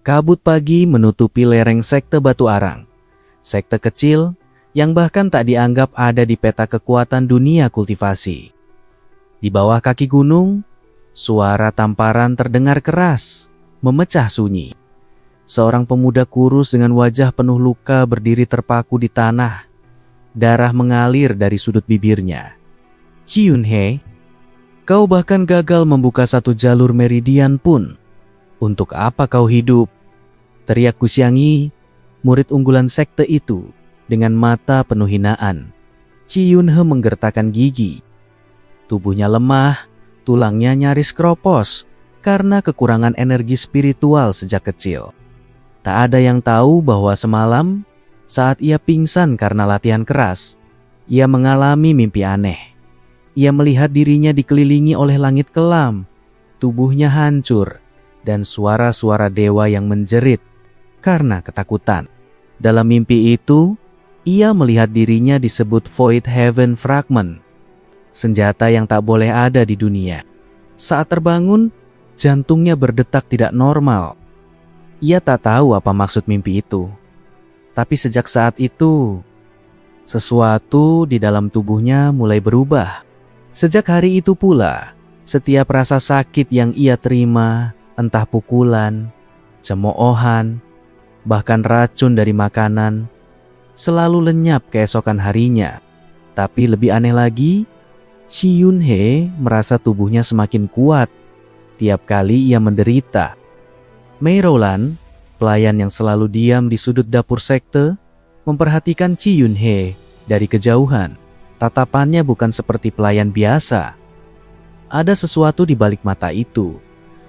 Kabut pagi menutupi lereng sekte Batu Arang. Sekte kecil yang bahkan tak dianggap ada di peta kekuatan dunia kultivasi. Di bawah kaki gunung, suara tamparan terdengar keras, memecah sunyi. Seorang pemuda kurus dengan wajah penuh luka berdiri terpaku di tanah. Darah mengalir dari sudut bibirnya. Chiyunhe, kau bahkan gagal membuka satu jalur meridian pun. Untuk apa kau hidup? Teriak Guxiangyi, murid unggulan sekte itu, dengan mata penuh hinaan. Chiyunhe menggertakkan gigi. Tubuhnya lemah, tulangnya nyaris keropos karena kekurangan energi spiritual sejak kecil. Tak ada yang tahu bahwa semalam, saat ia pingsan karena latihan keras, ia mengalami mimpi aneh. Ia melihat dirinya dikelilingi oleh langit kelam, tubuhnya hancur, dan suara-suara dewa yang menjerit karena ketakutan. Dalam mimpi itu, ia melihat dirinya disebut Void Heaven Fragment, senjata yang tak boleh ada di dunia. Saat terbangun, jantungnya berdetak tidak normal. Ia tak tahu apa maksud mimpi itu. Tapi sejak saat itu, sesuatu di dalam tubuhnya mulai berubah. Sejak hari itu pula, setiap rasa sakit yang ia terima, entah pukulan, cemoohan, bahkan racun dari makanan, selalu lenyap keesokan harinya. Tapi lebih aneh lagi, Chiyunhe merasa tubuhnya semakin kuat tiap kali ia menderita. Mei Rowland, pelayan yang selalu diam di sudut dapur sekte, memperhatikan Chiyunhe dari kejauhan. Tatapannya bukan seperti pelayan biasa. Ada sesuatu di balik mata itu,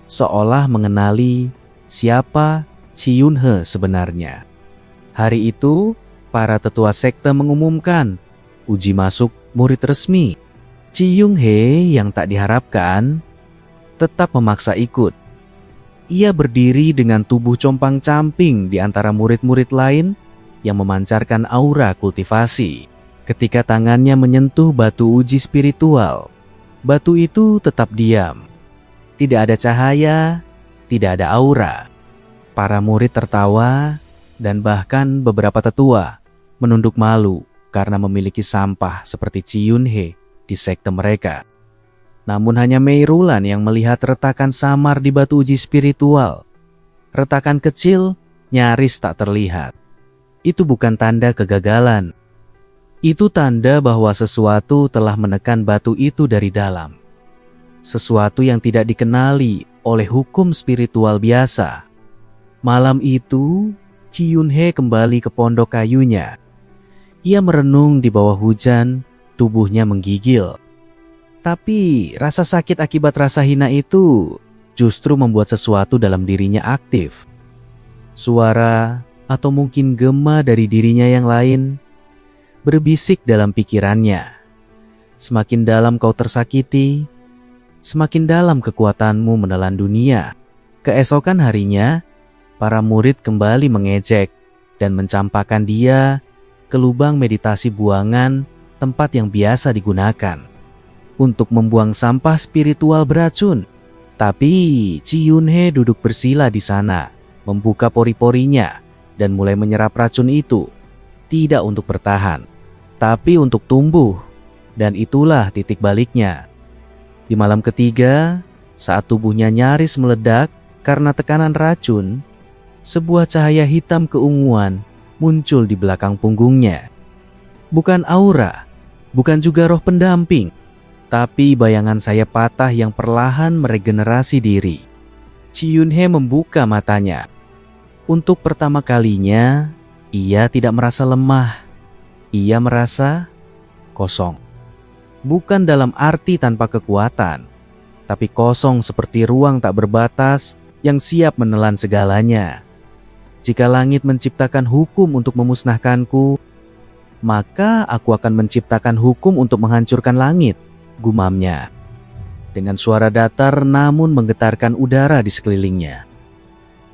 seolah mengenali siapa Chiyunhe sebenarnya. Hari itu, para tetua sekte mengumumkan uji masuk murid resmi. Chiyunhe yang tak diharapkan tetap memaksa ikut. Ia berdiri dengan tubuh compang-camping di antara murid-murid lain yang memancarkan aura kultivasi. Ketika tangannya menyentuh batu uji spiritual, batu itu tetap diam. Tidak ada cahaya, tidak ada aura. Para murid tertawa, dan bahkan beberapa tetua menunduk malu karena memiliki sampah seperti Chiyunhe di sekte mereka. Namun hanya Mei Rowland yang melihat retakan samar di batu uji spiritual. Retakan kecil nyaris tak terlihat. Itu bukan tanda kegagalan. Itu tanda bahwa sesuatu telah menekan batu itu dari dalam. Sesuatu yang tidak dikenali oleh hukum spiritual biasa. Malam itu, Chiyunhe kembali ke pondok kayunya. Ia merenung di bawah hujan, tubuhnya menggigil. Tapi rasa sakit akibat rasa hina itu justru membuat sesuatu dalam dirinya aktif. Suara atau mungkin gema dari dirinya yang lain berbisik dalam pikirannya. Semakin dalam kau tersakiti, semakin dalam kekuatanmu menelan dunia. Keesokan harinya, para murid kembali mengejek dan mencampakkan dia ke lubang meditasi buangan, tempat yang biasa digunakan untuk membuang sampah spiritual beracun. Tapi Chiyunhe duduk bersila di sana, membuka pori-porinya dan mulai menyerap racun itu. Tidak untuk bertahan, tapi untuk tumbuh. Dan itulah titik baliknya. Di malam ketiga, saat tubuhnya nyaris meledak karena tekanan racun, sebuah cahaya hitam keunguan muncul di belakang punggungnya. Bukan aura, bukan juga roh pendamping, tapi bayangan sayap patah yang perlahan meregenerasi diri. Chiyunhe membuka matanya. Untuk pertama kalinya, ia tidak merasa lemah. Ia merasa kosong. Bukan dalam arti tanpa kekuatan, tapi kosong seperti ruang tak berbatas yang siap menelan segalanya. Jika langit menciptakan hukum untuk memusnahkanku, maka aku akan menciptakan hukum untuk menghancurkan langit, gumamnya. Dengan suara datar namun menggetarkan udara di sekelilingnya.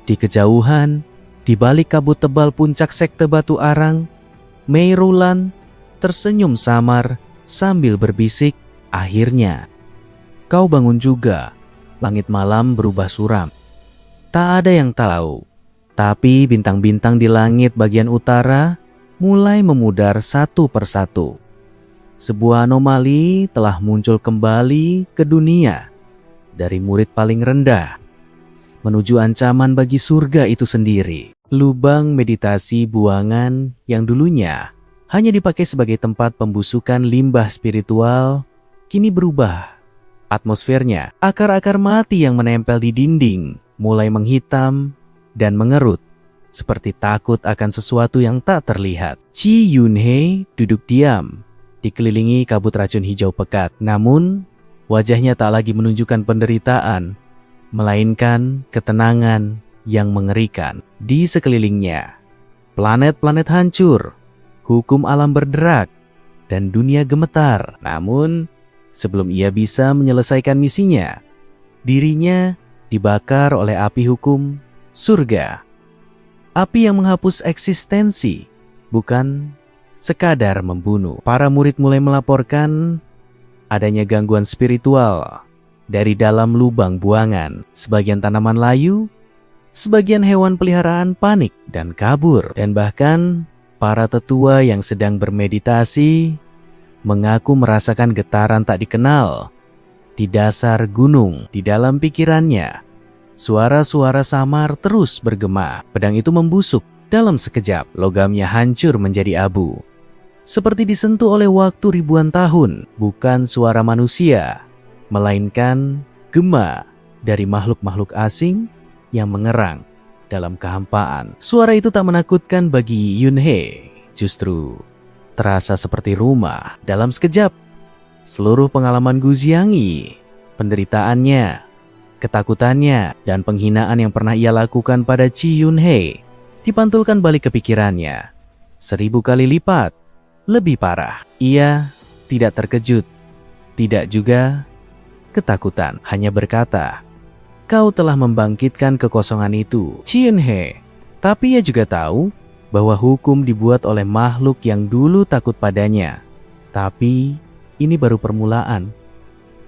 Di kejauhan, di balik kabut tebal puncak sekte Batu Arang, Mei Rowland tersenyum samar sambil berbisik, akhirnya. Kau bangun juga. Langit malam berubah suram. Tak ada yang tahu Tapi bintang-bintang di langit bagian utara mulai memudar satu persatu. Sebuah anomali telah muncul kembali ke dunia dari murid paling rendah menuju ancaman bagi surga itu sendiri. Lubang meditasi buangan yang dulunya hanya dipakai sebagai tempat pembusukan limbah spiritual kini berubah. Atmosfernya, akar-akar mati yang menempel di dinding mulai menghitam dan mengerut, seperti takut akan sesuatu yang tak terlihat. Chi Yunhei duduk diam, dikelilingi kabut racun hijau pekat. Namun, wajahnya tak lagi menunjukkan penderitaan, melainkan ketenangan yang mengerikan. Di sekelilingnya, planet-planet hancur, hukum alam berderak, dan dunia gemetar. Namun, sebelum ia bisa menyelesaikan misinya, dirinya dibakar oleh api hukum surga. Api yang menghapus eksistensi, bukan sekadar membunuh. Para murid mulai melaporkan adanya gangguan spiritual dari dalam lubang buangan. Sebagian tanaman layu, sebagian hewan peliharaan panik dan kabur. Dan bahkan para tetua yang sedang bermeditasi mengaku merasakan getaran tak dikenal di dasar gunung. Di dalam pikirannya, suara-suara samar terus bergema. Pedang itu membusuk dalam sekejap. Logamnya hancur menjadi abu, seperti disentuh oleh waktu ribuan tahun. Bukan suara manusia, melainkan gema dari makhluk-makhluk asing yang mengerang dalam kehampaan. Suara itu tak menakutkan bagi Yunhei, justru terasa seperti rumah. Dalam sekejap, seluruh pengalaman Gu Xiangyi, penderitaannya, ketakutannya, dan penghinaan yang pernah ia lakukan pada Chi Yunhei dipantulkan balik ke pikirannya 1000 kali lipat lebih parah. Ia tidak terkejut, tidak juga ketakutan, hanya berkata, "Kau telah membangkitkan kekosongan itu, Chi Yunhei." Tapi ia juga tahu bahwa hukum dibuat oleh makhluk yang dulu takut padanya. Tapi ini baru permulaan.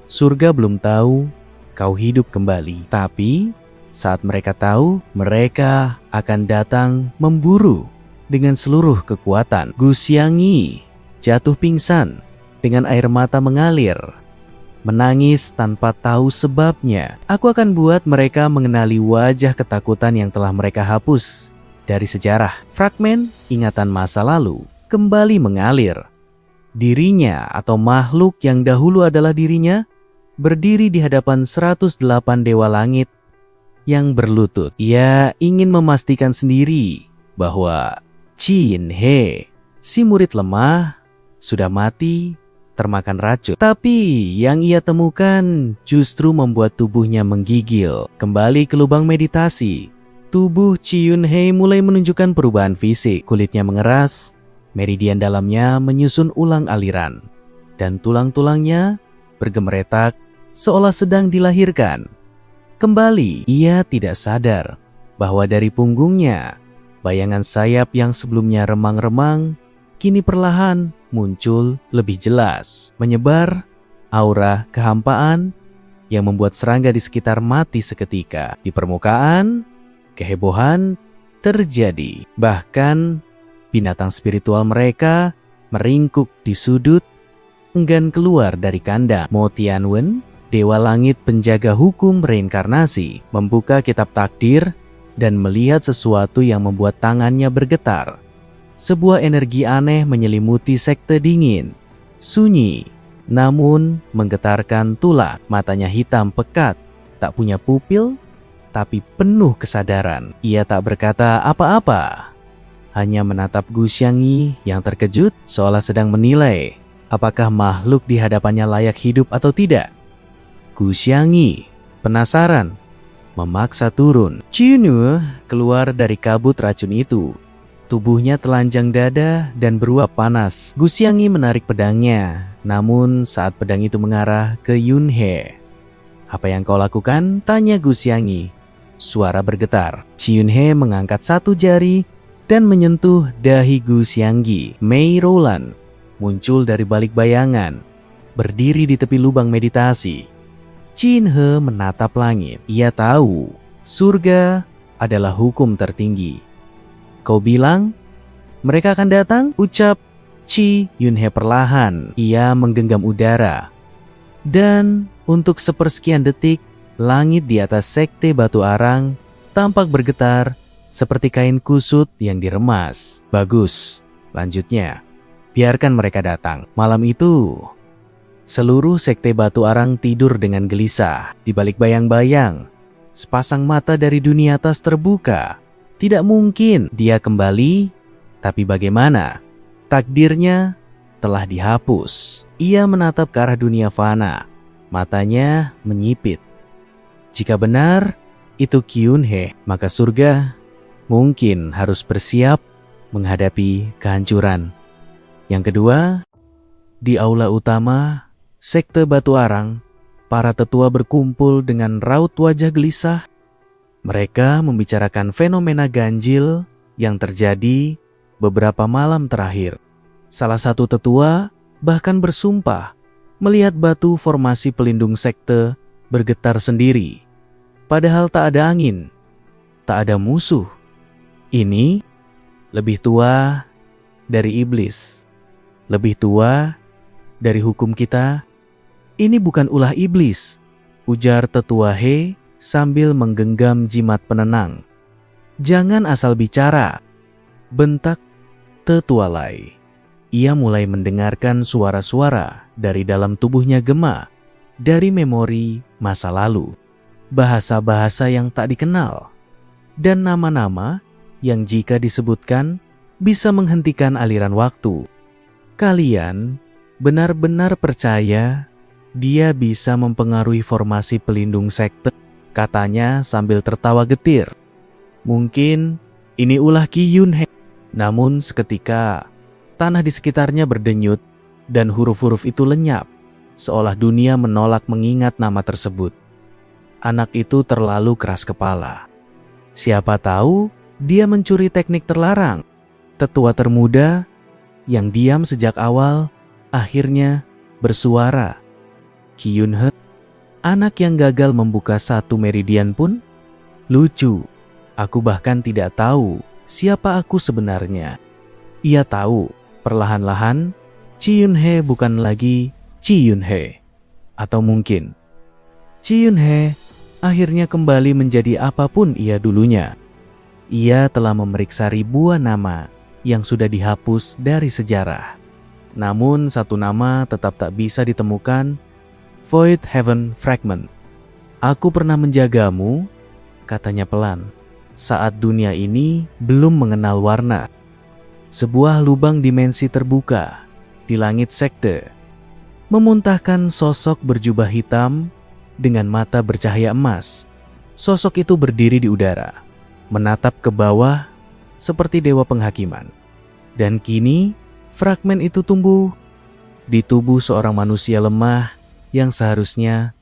Surga belum tahu kau hidup kembali. Tapi saat mereka tahu, mereka akan datang memburu dengan seluruh kekuatan. Gu Xiangyi jatuh pingsan dengan air mata mengalir, menangis tanpa tahu sebabnya. Aku akan buat mereka mengenali wajah ketakutan yang telah mereka hapus dari sejarah. Fragmen ingatan masa lalu kembali mengalir. Dirinya atau makhluk yang dahulu adalah dirinya berdiri di hadapan 108 dewa langit yang berlutut. Ia ingin memastikan sendiri bahwa Chi Yunhei, si murid lemah, sudah mati termakan racun. Tapi yang ia temukan justru membuat tubuhnya menggigil. Kembali ke lubang meditasi, tubuh Chi Yunhei mulai menunjukkan perubahan fisik. Kulitnya mengeras, meridian dalamnya menyusun ulang aliran, dan tulang-tulangnya bergemeretak seolah sedang dilahirkan. Kembali, ia tidak sadar bahwa dari punggungnya, bayangan sayap yang sebelumnya remang-remang kini perlahan muncul lebih jelas, menyebar aura kehampaan yang membuat serangga di sekitar mati seketika. Di permukaan, kehebohan terjadi. Bahkan binatang spiritual mereka meringkuk di sudut, enggan keluar dari kandang. Mo Tianwen, dewa langit penjaga hukum reinkarnasi, membuka kitab takdir dan melihat sesuatu yang membuat tangannya bergetar. Sebuah energi aneh menyelimuti sekte dingin, sunyi, namun menggetarkan tulang. Matanya hitam pekat, tak punya pupil, tapi penuh kesadaran. Ia tak berkata apa-apa, hanya menatap Gu Xiangyi yang terkejut seolah sedang menilai apakah makhluk di hadapannya layak hidup atau tidak. Gu Xiangyi penasaran, memaksa turun. Chi Yunhei keluar dari kabut racun itu. Tubuhnya telanjang dada dan beruap panas. Gu Xiangyi menarik pedangnya, namun saat pedang itu mengarah ke Yunhei. "Apa yang kau lakukan?" tanya Gu Xiangyi. Suara bergetar. Chi Yunhei mengangkat satu jari dan menyentuh dahi Gu Xiangyi. Mei Roland muncul dari balik bayangan, berdiri di tepi lubang meditasi. Chi Yunhei menatap langit. Ia tahu surga adalah hukum tertinggi. Kau bilang, mereka akan datang? Ucap Chi Yunhe perlahan. Ia menggenggam udara. Dan untuk sepersekian detik, langit di atas sekte batu arang tampak bergetar seperti kain kusut yang diremas. Bagus, lanjutnya. Biarkan mereka datang. Malam itu, seluruh sekte batu arang tidur dengan gelisah. Di balik bayang-bayang, sepasang mata dari dunia atas terbuka. Tidak mungkin dia kembali, tapi bagaimana? Takdirnya telah dihapus. Ia menatap ke arah dunia fana. Matanya menyipit. Jika benar itu Kyunhee, maka surga mungkin harus bersiap menghadapi kehancuran. Yang kedua, di aula utama sekte batu arang, para tetua berkumpul dengan raut wajah gelisah. Mereka membicarakan fenomena ganjil yang terjadi beberapa malam terakhir. Salah satu tetua bahkan bersumpah melihat batu formasi pelindung sekte bergetar sendiri. Padahal tak ada angin, tak ada musuh. Ini lebih tua dari iblis, lebih tua dari hukum kita. Ini bukan ulah iblis, ujar tetua He sambil menggenggam jimat penenang. Jangan asal bicara, bentak tetua Lai. Ia mulai mendengarkan suara-suara dari dalam tubuhnya Gema, dari memori masa lalu. Bahasa-bahasa yang tak dikenal, dan nama-nama yang jika disebutkan bisa menghentikan aliran waktu. Kalian benar-benar percaya dia bisa mempengaruhi formasi pelindung sekte? Katanya sambil tertawa getir. Mungkin ini ulah Ki Yunhe. Namun seketika tanah di sekitarnya berdenyut dan huruf-huruf itu lenyap, seolah dunia menolak mengingat nama tersebut. Anak itu terlalu keras kepala. Siapa tahu dia mencuri teknik terlarang. Tetua termuda yang diam sejak awal akhirnya bersuara. Ki Yunhe, anak yang gagal membuka satu meridian pun? Lucu, aku bahkan tidak tahu siapa aku sebenarnya. Ia tahu, perlahan-lahan, Chi Yunhe bukan lagi Chi Yunhe. Atau mungkin, Chi Yunhe akhirnya kembali menjadi apapun ia dulunya. Ia telah memeriksa ribuan nama yang sudah dihapus dari sejarah. Namun satu nama tetap tak bisa ditemukan, Void Heaven Fragment. Aku pernah menjagamu, katanya pelan, saat dunia ini belum mengenal warna. Sebuah lubang dimensi terbuka di langit sekte, memuntahkan sosok berjubah hitam dengan mata bercahaya emas. Sosok itu berdiri di udara, menatap ke bawah seperti dewa penghakiman. Dan kini fragmen itu tumbuh di tubuh seorang manusia lemah yang seharusnya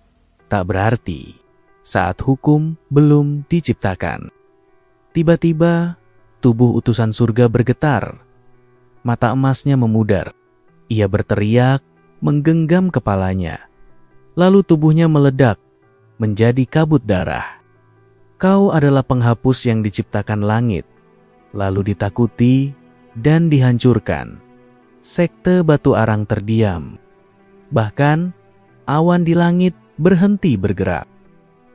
tak berarti saat hukum belum diciptakan. Tiba-tiba tubuh utusan surga bergetar. Mata emasnya memudar. Ia berteriak, menggenggam kepalanya. Lalu tubuhnya meledak menjadi kabut darah. Kau adalah penghapus yang diciptakan langit, lalu ditakuti dan dihancurkan. Sekte batu arang terdiam. Bahkan awan di langit berhenti bergerak.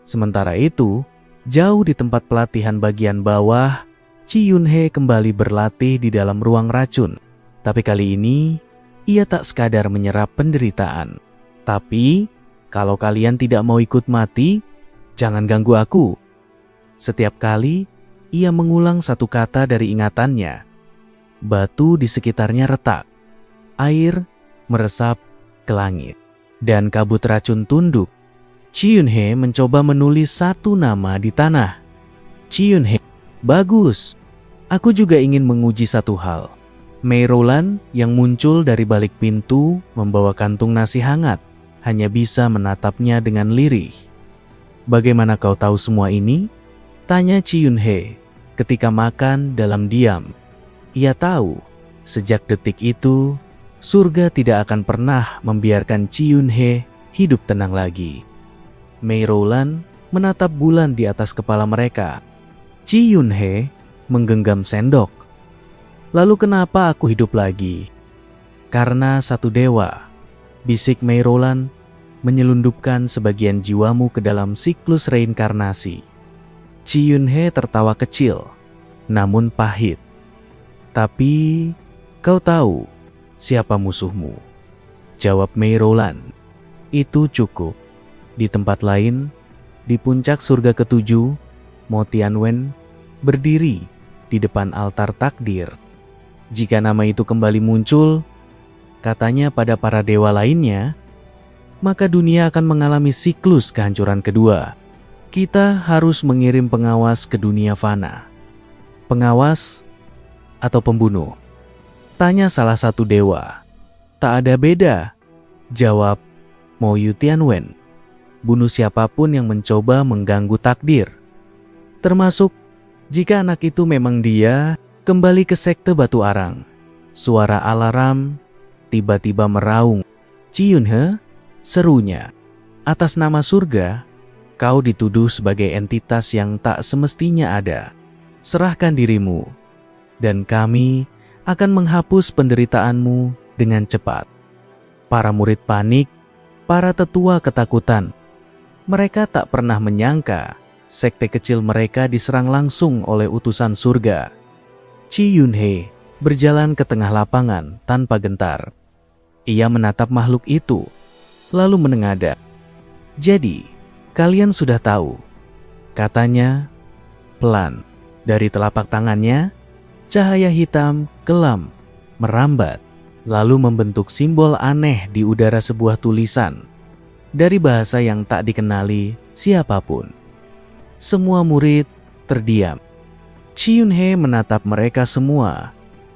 Sementara itu, jauh di tempat pelatihan bagian bawah, Chi Yunhe kembali berlatih di dalam ruang racun. Tapi kali ini, ia tak sekadar menyerap penderitaan. Tapi, kalau kalian tidak mau ikut mati, jangan ganggu aku. Setiap kali, ia mengulang satu kata dari ingatannya. Batu di sekitarnya retak. Air meresap ke langit. Dan kabut racun tunduk. Chi Yunhe mencoba menulis satu nama di tanah. Chi Yunhe, bagus. Aku juga ingin menguji satu hal. Mei Roland yang muncul dari balik pintu membawa kantung nasi hangat hanya bisa menatapnya dengan lirih. Bagaimana kau tahu semua ini? Tanya Chi Yunhe ketika makan dalam diam. Ia tahu sejak detik itu surga tidak akan pernah membiarkan Chi Yunhe hidup tenang lagi. Mei Roland menatap bulan di atas kepala mereka. Chi Yunhe menggenggam sendok. Lalu kenapa aku hidup lagi? Karena satu dewa, bisik Mei Roland, menyelundupkan sebagian jiwamu ke dalam siklus reinkarnasi. Chi Yunhe tertawa kecil, namun pahit. Tapi, kau tahu siapa musuhmu? Jawab Mei Roland. Itu cukup. Di tempat lain, di puncak surga ketujuh, Mo Tianwen berdiri di depan altar takdir. Jika nama itu kembali muncul, katanya pada para dewa lainnya, maka dunia akan mengalami siklus kehancuran kedua. Kita harus mengirim pengawas ke dunia fana. Pengawas atau pembunuh? Tanya salah satu dewa. Tak ada beda, jawab Mo Tianwen. Bunuh siapapun yang mencoba mengganggu takdir. Termasuk jika anak itu memang dia. Kembali ke sekte Batu Arang. Suara alarm tiba-tiba meraung. Chi Yunhe, serunya. Atas nama surga, kau dituduh sebagai entitas yang tak semestinya ada. Serahkan dirimu, dan kami akan menghapus penderitaanmu dengan cepat. Para murid panik, para tetua ketakutan. Mereka tak pernah menyangka sekte kecil mereka diserang langsung oleh utusan surga. Chi Yunhe berjalan ke tengah lapangan tanpa gentar. Ia menatap makhluk itu, lalu menengadah. Jadi, kalian sudah tahu, katanya pelan. Dari telapak tangannya, cahaya hitam kelam merambat, lalu membentuk simbol aneh di udara sebuah tulisan dari bahasa yang tak dikenali siapapun. Semua murid terdiam. Chi Yunhe menatap mereka semua,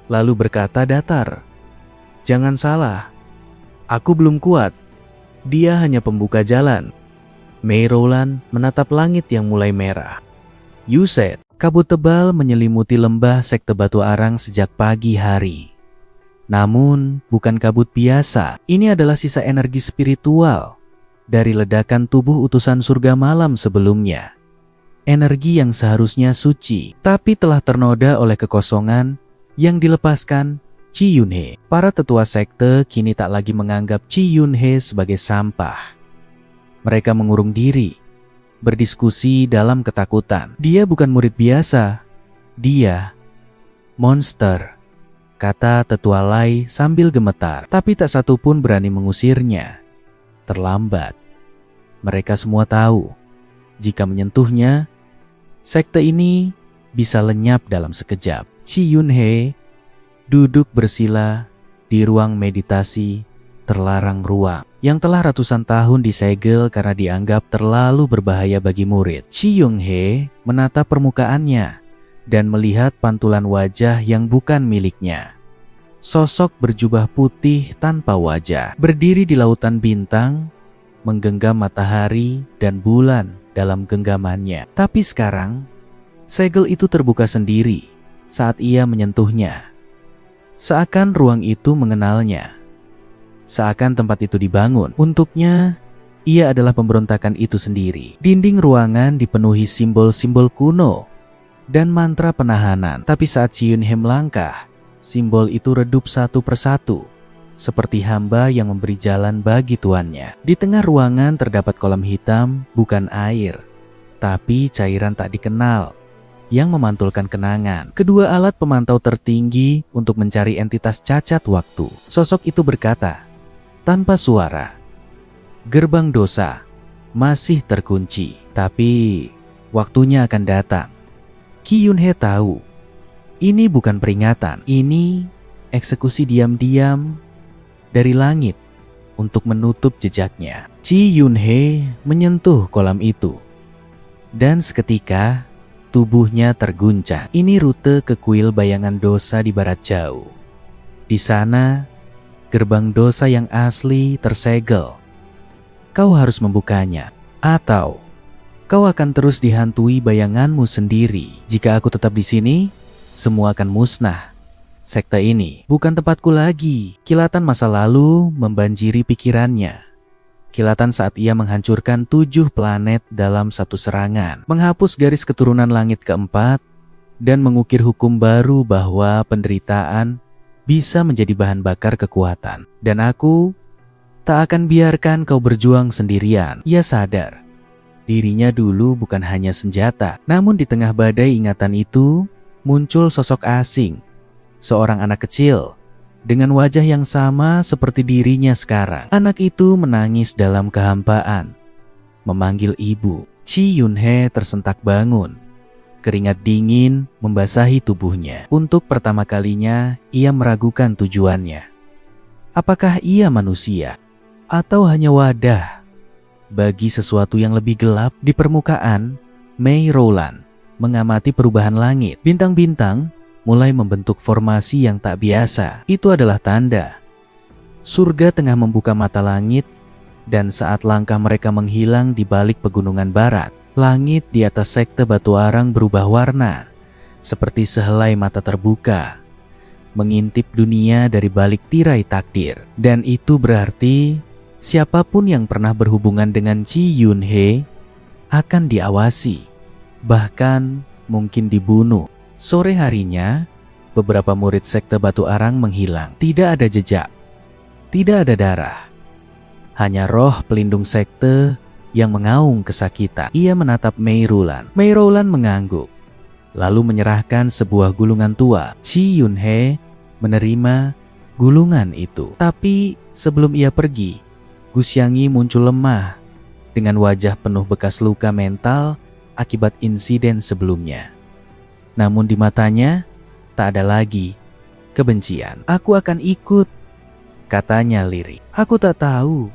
lalu berkata datar, "Jangan salah, aku belum kuat. Dia hanya pembuka jalan." Mei Roland menatap langit yang mulai merah. Yuset, kabut tebal menyelimuti lembah sekte Batu Arang sejak pagi hari. Namun, bukan kabut biasa. Ini adalah sisa energi spiritual dari ledakan tubuh utusan surga malam sebelumnya. Energi yang seharusnya suci, tapi telah ternoda oleh kekosongan yang dilepaskan Chi Yunhe. Para tetua sekte kini tak lagi menganggap Chi Yunhe sebagai sampah. Mereka mengurung diri, berdiskusi dalam ketakutan. Dia bukan murid biasa, dia monster, kata tetua Lai sambil gemetar. Tapi tak satu pun berani mengusirnya. Terlambat. Mereka semua tahu, jika menyentuhnya, sekte ini bisa lenyap dalam sekejap. Chi Yunhe duduk bersila di ruang meditasi terlarang ruang yang telah ratusan tahun disegel karena dianggap terlalu berbahaya bagi murid. Chi Yunhe menatap permukaannya dan melihat pantulan wajah yang bukan miliknya. Sosok berjubah putih tanpa wajah, berdiri di lautan bintang, menggenggam matahari dan bulan dalam genggamannya. Tapi sekarang, segel itu terbuka sendiri saat ia menyentuhnya. Seakan ruang itu mengenalnya. Seakan tempat itu dibangun untuknya. Ia adalah pemberontakan itu sendiri. Dinding ruangan dipenuhi simbol-simbol kuno dan mantra penahanan. Tapi saat Chi Yunhe melangkah, simbol itu redup satu persatu, seperti hamba yang memberi jalan bagi tuannya. Di tengah ruangan terdapat kolam hitam, bukan air, tapi cairan tak dikenal yang memantulkan kenangan. Kedua alat pemantau tertinggi untuk mencari entitas cacat waktu. Sosok itu berkata, tanpa suara, "Gerbang dosa masih terkunci, tapi waktunya akan datang." Chi Yunhe tahu, ini bukan peringatan, ini eksekusi diam-diam dari langit untuk menutup jejaknya. Chi Yunhe menyentuh kolam itu, dan seketika tubuhnya terguncang. Ini rute ke kuil bayangan dosa di barat jauh. Di sana, gerbang dosa yang asli tersegel. Kau harus membukanya, atau kau akan terus dihantui bayanganmu sendiri. Jika aku tetap di sini, semua akan musnah. Sekte ini bukan tempatku lagi. Kilatan masa lalu membanjiri pikirannya. kilatan saat ia menghancurkan 7 planet dalam satu serangan, menghapus garis keturunan langit keempat, dan mengukir hukum baru bahwa penderitaan bisa menjadi bahan bakar kekuatan. Dan aku tak akan biarkan kau berjuang sendirian. Ia sadar, dirinya dulu bukan hanya senjata. Namun di tengah badai ingatan itu, muncul sosok asing. Seorang anak kecil, dengan wajah yang sama seperti dirinya sekarang. Anak itu menangis dalam kehampaan, memanggil ibu. Chi Yunhe tersentak bangun. Keringat dingin membasahi tubuhnya. Untuk pertama kalinya, ia meragukan tujuannya. Apakah ia manusia? Atau hanya wadah bagi sesuatu yang lebih gelap? Di permukaan, Mei Rowland mengamati perubahan langit. Bintang-bintang mulai membentuk formasi yang tak biasa. Itu adalah tanda surga tengah membuka mata langit, dan saat langkah mereka menghilang di balik pegunungan barat, langit di atas sekte Batu Arang berubah warna, seperti sehelai mata terbuka, mengintip dunia dari balik tirai takdir. Dan itu berarti siapapun yang pernah berhubungan dengan Chi Yunhe akan diawasi, bahkan mungkin dibunuh. Sore harinya, beberapa murid sekte Batu Arang menghilang. Tidak ada jejak, tidak ada darah, hanya roh pelindung sekte yang mengaung kesakitan. Ia menatap Mei Rowland. Mei Rowland mengangguk, lalu menyerahkan sebuah gulungan tua. Chi Yunhe menerima gulungan itu. Tapi sebelum ia pergi, Gu Xiangyi muncul lemah dengan wajah penuh bekas luka mental akibat insiden sebelumnya. Namun di matanya tak ada lagi kebencian. "Aku akan ikut," katanya lirik. "Aku tak tahu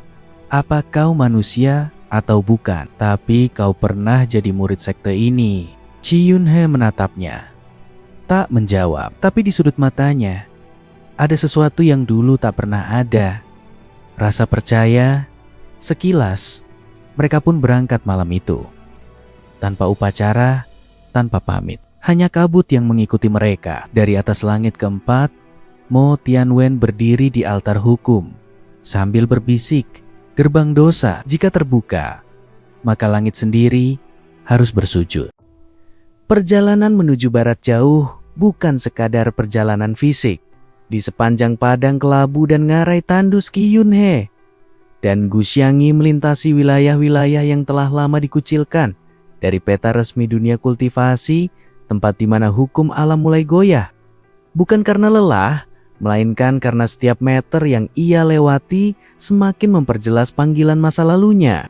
apa kau manusia atau bukan, tapi kau pernah jadi murid sekte ini." Chi Yunhe menatapnya, tak menjawab. Tapi di sudut matanya ada sesuatu yang dulu tak pernah ada. Rasa percaya. Sekilas mereka pun berangkat malam itu, tanpa upacara, tanpa pamit. Hanya kabut yang mengikuti mereka. Dari atas langit keempat, Mo Tianwen berdiri di altar hukum sambil berbisik, "Gerbang dosa jika terbuka, maka langit sendiri harus bersujud." Perjalanan menuju barat jauh bukan sekadar perjalanan fisik. Di sepanjang padang kelabu dan ngarai tandus Chi Yunhe dan Gu Xiangyi melintasi wilayah-wilayah yang telah lama dikucilkan dari peta resmi dunia kultivasi, tempat di mana hukum alam mulai goyah. Bukan karena lelah, melainkan karena setiap meter yang ia lewati semakin memperjelas panggilan masa lalunya.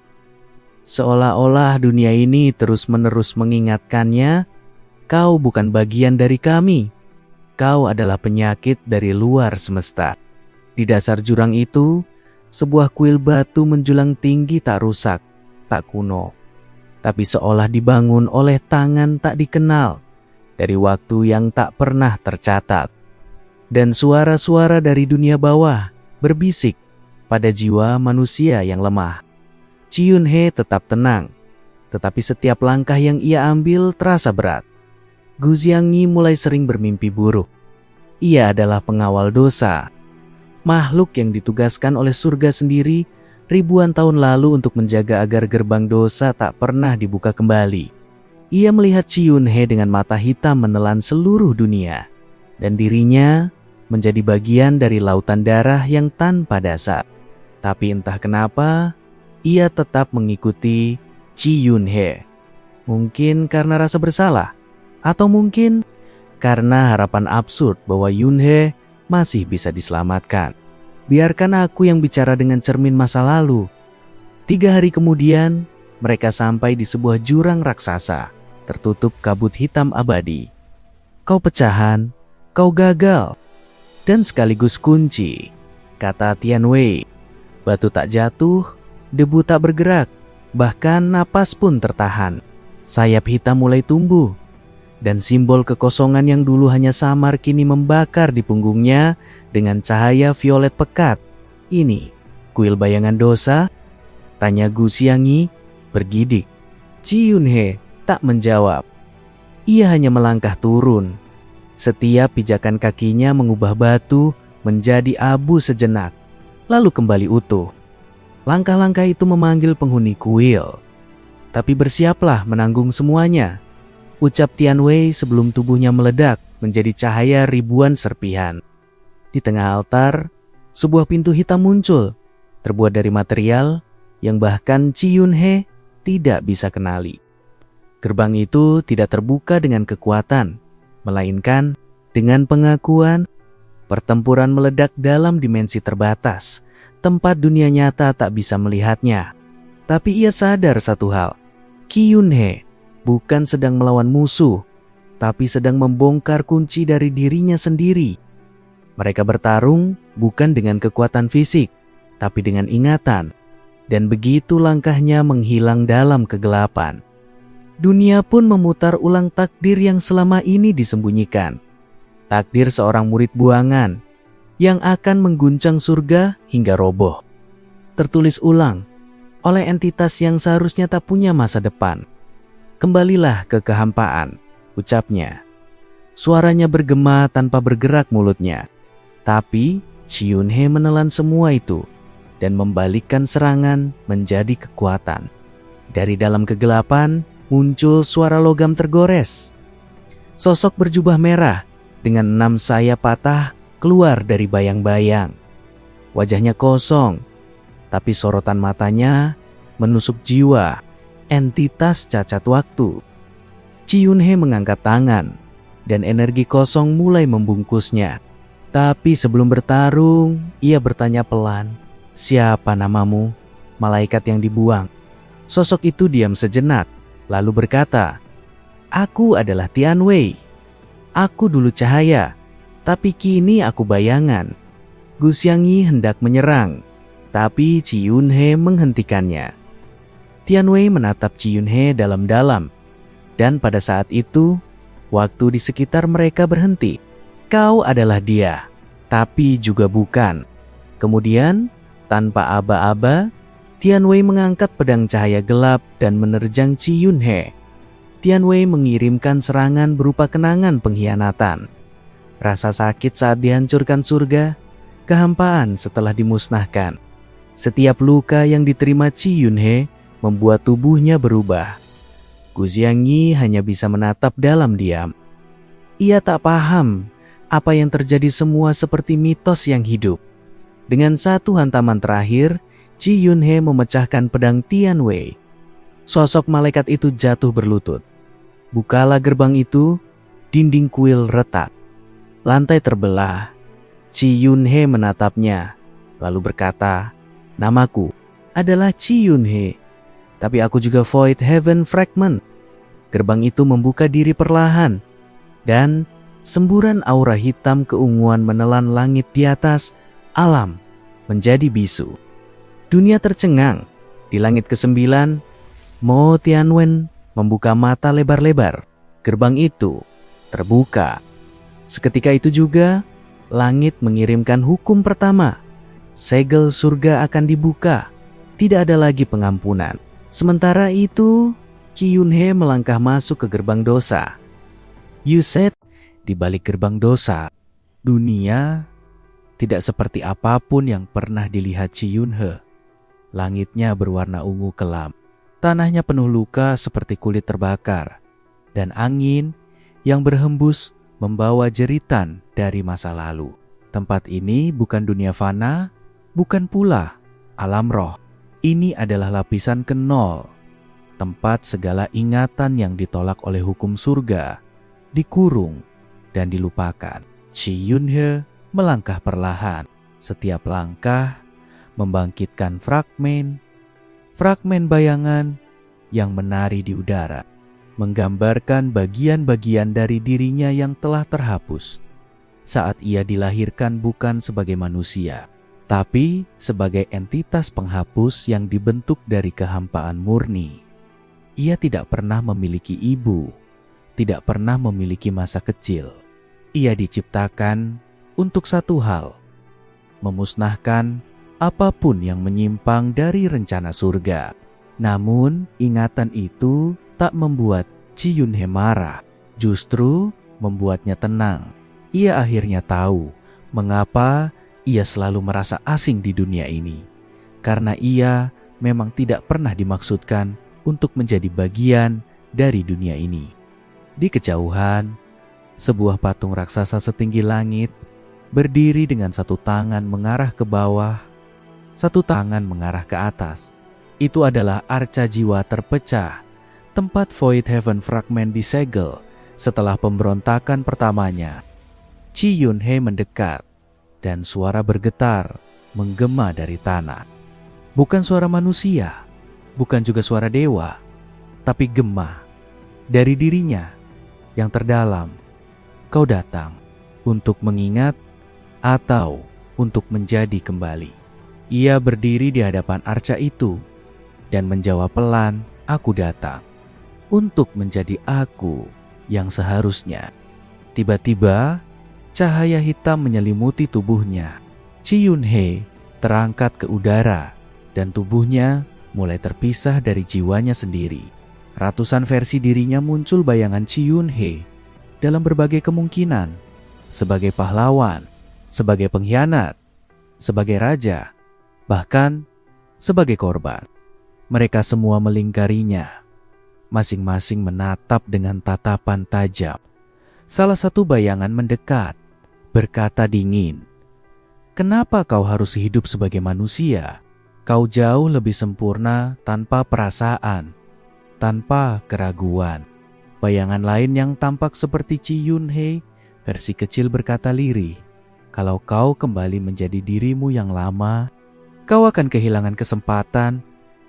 Seolah-olah dunia ini terus-menerus mengingatkannya, "Kau bukan bagian dari kami. Kau adalah penyakit dari luar semesta." Di dasar jurang itu, sebuah kuil batu menjulang tinggi, tak rusak, tak kuno, tapi seolah dibangun oleh tangan tak dikenal dari waktu yang tak pernah tercatat. Dan suara-suara dari dunia bawah berbisik pada jiwa manusia yang lemah. Chi Yunhe tetap tenang, tetapi setiap langkah yang ia ambil terasa berat. Gu Xiangyi mulai sering bermimpi buruk. Ia adalah pengawal dosa, makhluk yang ditugaskan oleh surga sendiri ribuan tahun lalu untuk menjaga agar gerbang dosa tak pernah dibuka kembali. Ia melihat Chi Yunhe dengan mata hitam menelan seluruh dunia, dan dirinya menjadi bagian dari lautan darah yang tanpa dasar. Tapi entah kenapa, ia tetap mengikuti Chi Yunhe. Mungkin karena rasa bersalah, atau mungkin karena harapan absurd bahwa Yunhe masih bisa diselamatkan. Biarkan aku yang bicara dengan cermin masa lalu. 3 hari kemudian, mereka sampai di sebuah jurang raksasa, tertutup kabut hitam abadi. "Kau pecahan, kau gagal, dan sekaligus kunci," kata Tian Wei. Batu tak jatuh, debu tak bergerak, bahkan napas pun tertahan. Sayap hitam mulai tumbuh, dan simbol kekosongan yang dulu hanya samar kini membakar di punggungnya dengan cahaya violet pekat. "Ini kuil bayangan dosa?" tanya Gu Xiangyi bergidik. Chi Yunhe tak menjawab. Ia hanya melangkah turun. Setiap pijakan kakinya mengubah batu menjadi abu sejenak, lalu kembali utuh. Langkah-langkah itu memanggil penghuni kuil. Tapi bersiaplah menanggung semuanya, ucap Tianwei sebelum tubuhnya meledak menjadi cahaya ribuan serpihan. Di tengah altar, sebuah pintu hitam muncul, terbuat dari material yang bahkan Ci Yunhe tidak bisa kenali. Gerbang itu tidak terbuka dengan kekuatan, melainkan dengan pengakuan pertempuran meledak dalam dimensi terbatas, tempat dunia nyata tak bisa melihatnya. Tapi ia sadar satu hal, Qi Yunhe bukan sedang melawan musuh, tapi sedang membongkar kunci dari dirinya sendiri. Mereka bertarung bukan dengan kekuatan fisik, tapi dengan ingatan. Dan begitu langkahnya menghilang dalam kegelapan, dunia pun memutar ulang takdir yang selama ini disembunyikan. Takdir seorang murid buangan yang akan mengguncang surga hingga roboh. Tertulis ulang oleh entitas yang seharusnya tak punya masa depan. Kembalilah ke kehampaan, ucapnya. Suaranya bergema tanpa bergerak mulutnya. Tapi Ci Yunhe menelan semua itu dan membalikkan serangan menjadi kekuatan. Dari dalam kegelapan muncul suara logam tergores. Sosok berjubah merah dengan 6 sayap patah keluar dari bayang-bayang. Wajahnya kosong, tapi sorotan matanya menusuk jiwa, entitas cacat waktu. Ci Yunhe mengangkat tangan, dan energi kosong mulai membungkusnya. Tapi sebelum bertarung, ia bertanya pelan, "Siapa namamu?" Malaikat yang dibuang. Sosok itu diam sejenak, lalu berkata, "Aku adalah Tianwei. Aku dulu cahaya, tapi kini aku bayangan." Gu Xiangyi hendak menyerang, tapi Ci Yunhe menghentikannya. Tianwei menatap Ci Yunhe dalam-dalam, dan pada saat itu, waktu di sekitar mereka berhenti. "Kau adalah dia, tapi juga bukan." Kemudian, tanpa aba-aba, Tianwei mengangkat pedang cahaya gelap dan menerjang Ci Yunhe. Tianwei mengirimkan serangan berupa kenangan pengkhianatan. Rasa sakit saat dihancurkan surga, kehampaan setelah dimusnahkan. Setiap luka yang diterima Ci Yunhe membuat tubuhnya berubah. Gu Xiangyi hanya bisa menatap dalam diam. Ia tak paham apa yang terjadi, semua seperti mitos yang hidup. Dengan satu hantaman terakhir, Ci Yunhe memecahkan pedang Tianwei. Sosok malaikat itu jatuh berlutut. Bukalah gerbang itu, dinding kuil retak. Lantai terbelah. Ci Yunhe menatapnya, lalu berkata, "Namaku adalah Ci Yunhe, tapi aku juga Void Heaven Fragment." Gerbang itu membuka diri perlahan, dan semburan aura hitam keunguan menelan langit di atas, alam menjadi bisu. Dunia tercengang. Di langit ke-9, Mo Tianwen membuka mata lebar-lebar. Gerbang itu terbuka. Seketika itu juga, langit mengirimkan hukum pertama. Segel surga akan dibuka. Tidak ada lagi pengampunan. Sementara itu, Qi Yunhe melangkah masuk ke gerbang dosa. You said, di balik gerbang dosa, dunia tidak seperti apapun yang pernah dilihat Ci Yunhe. Langitnya berwarna ungu kelam. Tanahnya penuh luka seperti kulit terbakar. Dan angin yang berhembus membawa jeritan dari masa lalu. Tempat ini bukan dunia fana, bukan pula alam roh. Ini adalah lapisan ke-0. Tempat segala ingatan yang ditolak oleh hukum surga dikurung dan dilupakan. Ci Yunhe melangkah perlahan. Setiap langkah membangkitkan fragmen bayangan yang menari di udara, menggambarkan bagian-bagian dari dirinya yang telah terhapus saat ia dilahirkan bukan sebagai manusia, tapi sebagai entitas penghapus yang dibentuk dari kehampaan murni. Ia tidak pernah memiliki ibu, tidak pernah memiliki masa kecil. Ia diciptakan untuk satu hal, memusnahkan apapun yang menyimpang dari rencana surga. Namun, ingatan itu tak membuat Ci Yunhe marah, justru membuatnya tenang. Ia akhirnya tahu mengapa ia selalu merasa asing di dunia ini. karena ia memang tidak pernah dimaksudkan untuk menjadi bagian dari dunia ini. Di kejauhan, sebuah patung raksasa setinggi langit berdiri dengan satu tangan mengarah ke bawah, satu tangan mengarah ke atas. Itu adalah arca jiwa terpecah, tempat Void Heaven Fragment disegel setelah pemberontakan pertamanya. Chi Yun-hee mendekat, dan suara bergetar menggema dari tanah. Bukan suara manusia, bukan juga suara dewa, tapi gema dari dirinya yang terdalam. Kau datang untuk mengingat atau untuk menjadi kembali. Ia berdiri di hadapan arca itu dan menjawab pelan, "Aku datang untuk menjadi aku yang seharusnya." Tiba-tiba, cahaya hitam menyelimuti tubuhnya. Chi Yun-hee terangkat ke udara dan tubuhnya mulai terpisah dari jiwanya sendiri. Ratusan versi dirinya muncul bayangan Chi Yun-hee dalam berbagai kemungkinan, sebagai pahlawan, sebagai pengkhianat, sebagai raja, bahkan sebagai korban. Mereka semua melingkarinya, masing-masing menatap dengan tatapan tajam. Salah satu bayangan mendekat, berkata dingin, "Kenapa kau harus hidup sebagai manusia? Kau jauh lebih sempurna tanpa perasaan, tanpa keraguan." Bayangan lain yang tampak seperti Chi Yun-hee, versi kecil, berkata lirih, "Kalau kau kembali menjadi dirimu yang lama, kau akan kehilangan kesempatan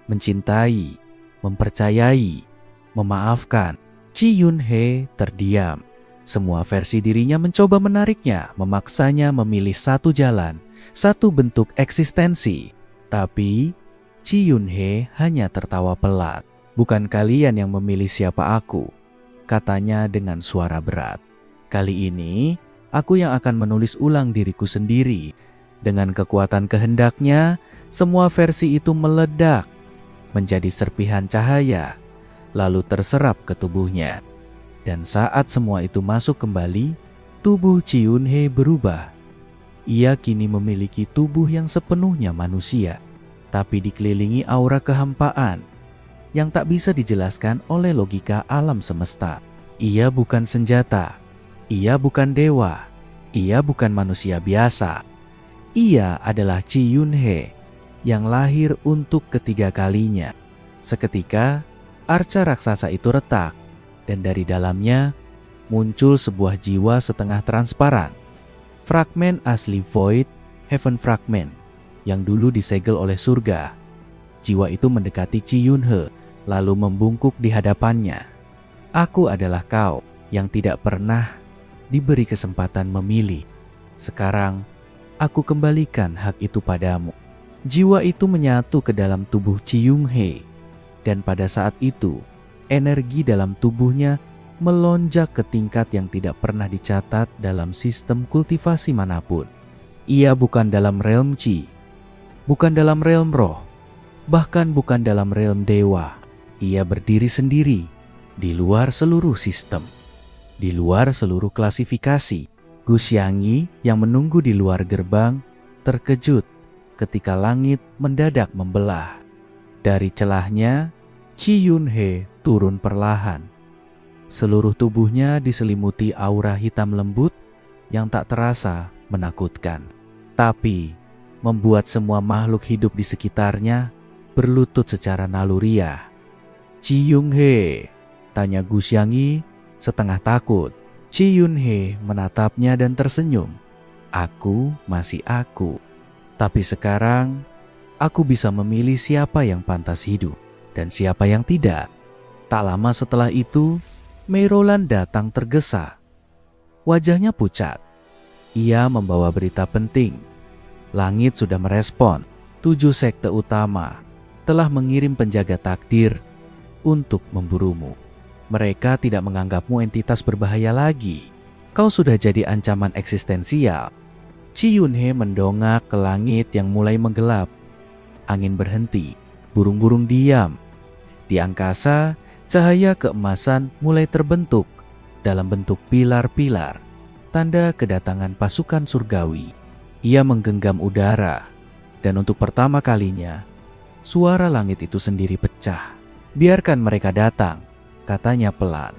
mencintai, mempercayai, memaafkan." Chi Yun-hee terdiam. Semua versi dirinya mencoba menariknya, memaksanya memilih satu jalan, satu bentuk eksistensi. Tapi Chi Yun-hee hanya tertawa pelan. "Bukan kalian yang memilih siapa aku," katanya dengan suara berat. "Kali ini aku yang akan menulis ulang diriku sendiri." Dengan kekuatan kehendaknya, semua versi itu meledak menjadi serpihan cahaya, lalu terserap ke tubuhnya. Dan saat semua itu masuk kembali, tubuh Chi Yun-hee berubah. Ia kini memiliki tubuh yang sepenuhnya manusia, tapi dikelilingi aura kehampaan yang tak bisa dijelaskan oleh logika alam semesta. Ia bukan senjata, ia bukan dewa, ia bukan manusia biasa. Ia adalah Chi Yun-hee yang lahir untuk ketiga kalinya. Seketika, arca raksasa itu retak, dan dari dalamnya muncul sebuah jiwa setengah transparan. Fragmen asli Void Heaven Fragment yang dulu disegel oleh surga. Jiwa itu mendekati Chi Yun-hee, lalu membungkuk di hadapannya. "Aku adalah kau yang tidak pernah diberi kesempatan memilih. Sekarang, aku kembalikan hak itu padamu." Jiwa itu menyatu ke dalam tubuh Chi Yun-hee, dan pada saat itu, energi dalam tubuhnya melonjak ke tingkat yang tidak pernah dicatat dalam sistem kultivasi manapun. Ia bukan dalam realm Chi, bukan dalam realm roh, bahkan bukan dalam realm dewa. Ia berdiri sendiri di luar seluruh sistem, di luar seluruh klasifikasi. Gu Xiangyi yang menunggu di luar gerbang terkejut ketika langit mendadak membelah. Dari celahnya, Chi Yun-hee turun perlahan. Seluruh tubuhnya diselimuti aura hitam lembut yang tak terasa menakutkan, tapi membuat semua makhluk hidup di sekitarnya berlutut secara naluriah. "Chi Yun-hee?" tanya Gu Xiangyi setengah takut. Chi Yun-hee menatapnya dan tersenyum. "Aku masih aku, tapi sekarang aku bisa memilih siapa yang pantas hidup dan siapa yang tidak." Tak lama setelah itu, Mei Roland datang tergesa. Wajahnya pucat. Ia membawa berita penting. Langit sudah merespon. 7 sekte utama telah mengirim penjaga takdir untuk memburumu. Mereka tidak menganggapmu entitas berbahaya lagi. Kau sudah jadi ancaman eksistensial. Chi Yun-hee mendongak ke langit yang mulai menggelap. Angin berhenti, burung-burung diam. Di angkasa, cahaya keemasan mulai terbentuk dalam bentuk pilar-pilar, tanda kedatangan pasukan surgawi. Ia menggenggam udara, dan untuk pertama kalinya, Suara langit itu sendiri pecah. "Biarkan mereka datang," katanya pelan.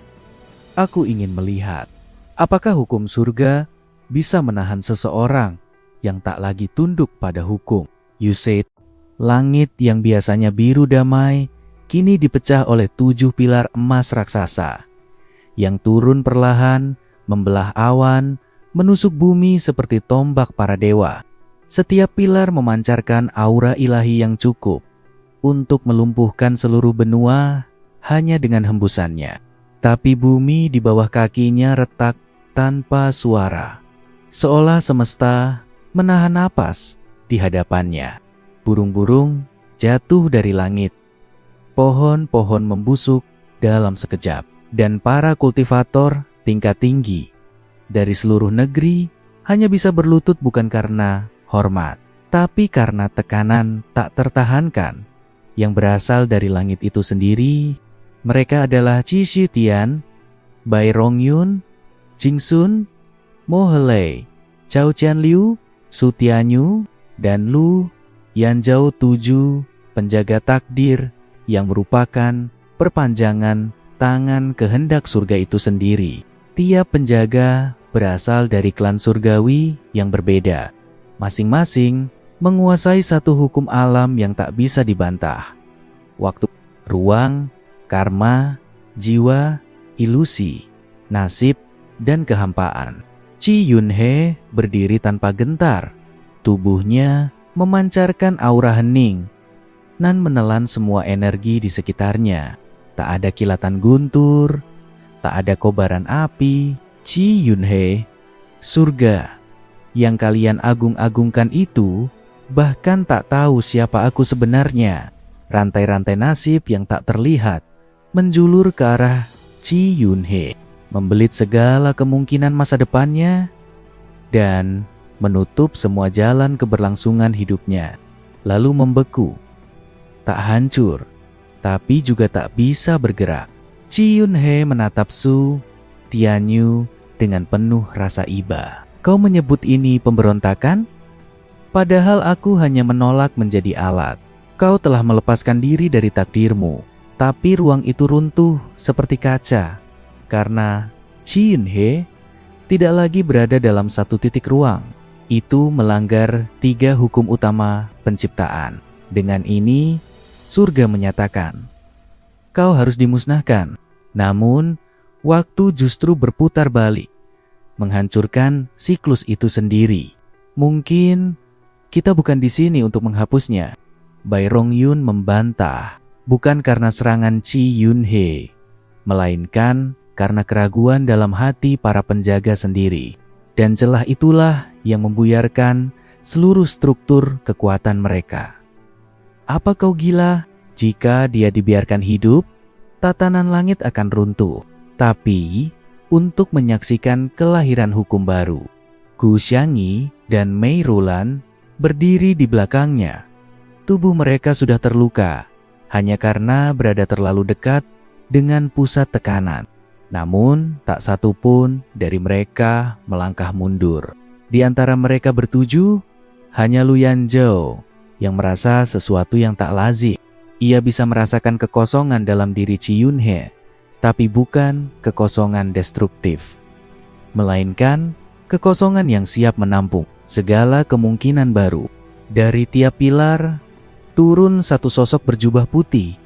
"Aku ingin melihat apakah hukum surga bisa menahan seseorang yang tak lagi tunduk pada hukum." Yusaid, langit yang biasanya biru damai, kini dipecah oleh 7 pilar emas raksasa yang turun perlahan, membelah awan, menusuk bumi seperti tombak para dewa. Setiap pilar memancarkan aura ilahi yang cukup untuk melumpuhkan seluruh benua hanya dengan hembusannya. Tapi bumi di bawah kakinya retak tanpa suara, seolah semesta menahan napas di hadapannya. Burung-burung jatuh dari langit, pohon-pohon membusuk dalam sekejap, dan para kultivator tingkat tinggi dari seluruh negeri hanya bisa berlutut bukan karena hormat, tapi karena tekanan tak tertahankan yang berasal dari langit itu sendiri. Mereka adalah Qi Shitian, Bai Rongyun, Jingsun, Mo Helei, Chao Qianliu, Su Tianyu, dan Lu Yanzhao 7, penjaga takdir yang merupakan perpanjangan tangan kehendak surga itu sendiri. Tiap penjaga berasal dari klan surgawi yang berbeda. Masing-masing menguasai satu hukum alam yang tak bisa dibantah. Waktu, ruang, karma, jiwa, ilusi, nasib, dan kehampaan. Qi Yunhe berdiri tanpa gentar. Tubuhnya memancarkan aura hening dan menelan semua energi di sekitarnya. Tak ada kilatan guntur, tak ada kobaran api. Qi Yunhe, surga yang kalian agung-agungkan itu bahkan tak tahu siapa aku sebenarnya. Rantai-rantai nasib yang tak terlihat menjulur ke arah Qi Yunhe, membelit segala kemungkinan masa depannya dan menutup semua jalan keberlangsungan hidupnya, lalu membeku. Tak hancur, tapi juga tak bisa bergerak. Qi Yunhe menatap Su Tianyu dengan penuh rasa iba. "Kau menyebut ini pemberontakan? Padahal aku hanya menolak menjadi alat. Kau telah melepaskan diri dari takdirmu." Tapi ruang itu runtuh seperti kaca, karena Qi Yunhe tidak lagi berada dalam satu titik ruang. Itu melanggar 3 hukum utama penciptaan. Dengan ini, surga menyatakan, "Kau harus dimusnahkan." Namun, waktu justru berputar balik, menghancurkan siklus itu sendiri. "Mungkin kita bukan di sini untuk menghapusnya," Bai Rongyun membantah. Bukan karena serangan Qi Yunhe, melainkan karena keraguan dalam hati para penjaga sendiri. Dan celah itulah yang membuyarkan seluruh struktur kekuatan mereka. "Apa kau gila? Jika dia dibiarkan hidup, tatanan langit akan runtuh. Tapi untuk menyaksikan kelahiran hukum baru." Gu Xiangyi dan Mei Rulan berdiri di belakangnya. Tubuh mereka sudah terluka hanya karena berada terlalu dekat dengan pusat tekanan. Namun tak satu pun dari mereka melangkah mundur. Di antara mereka bertujuh, hanya Lu Yanzhao yang merasa sesuatu yang tak lazim. Ia bisa merasakan kekosongan dalam diri Qi Yunhe, tapi bukan kekosongan destruktif, melainkan kekosongan yang siap menampung segala kemungkinan baru. Dari tiap pilar turun satu sosok berjubah putih,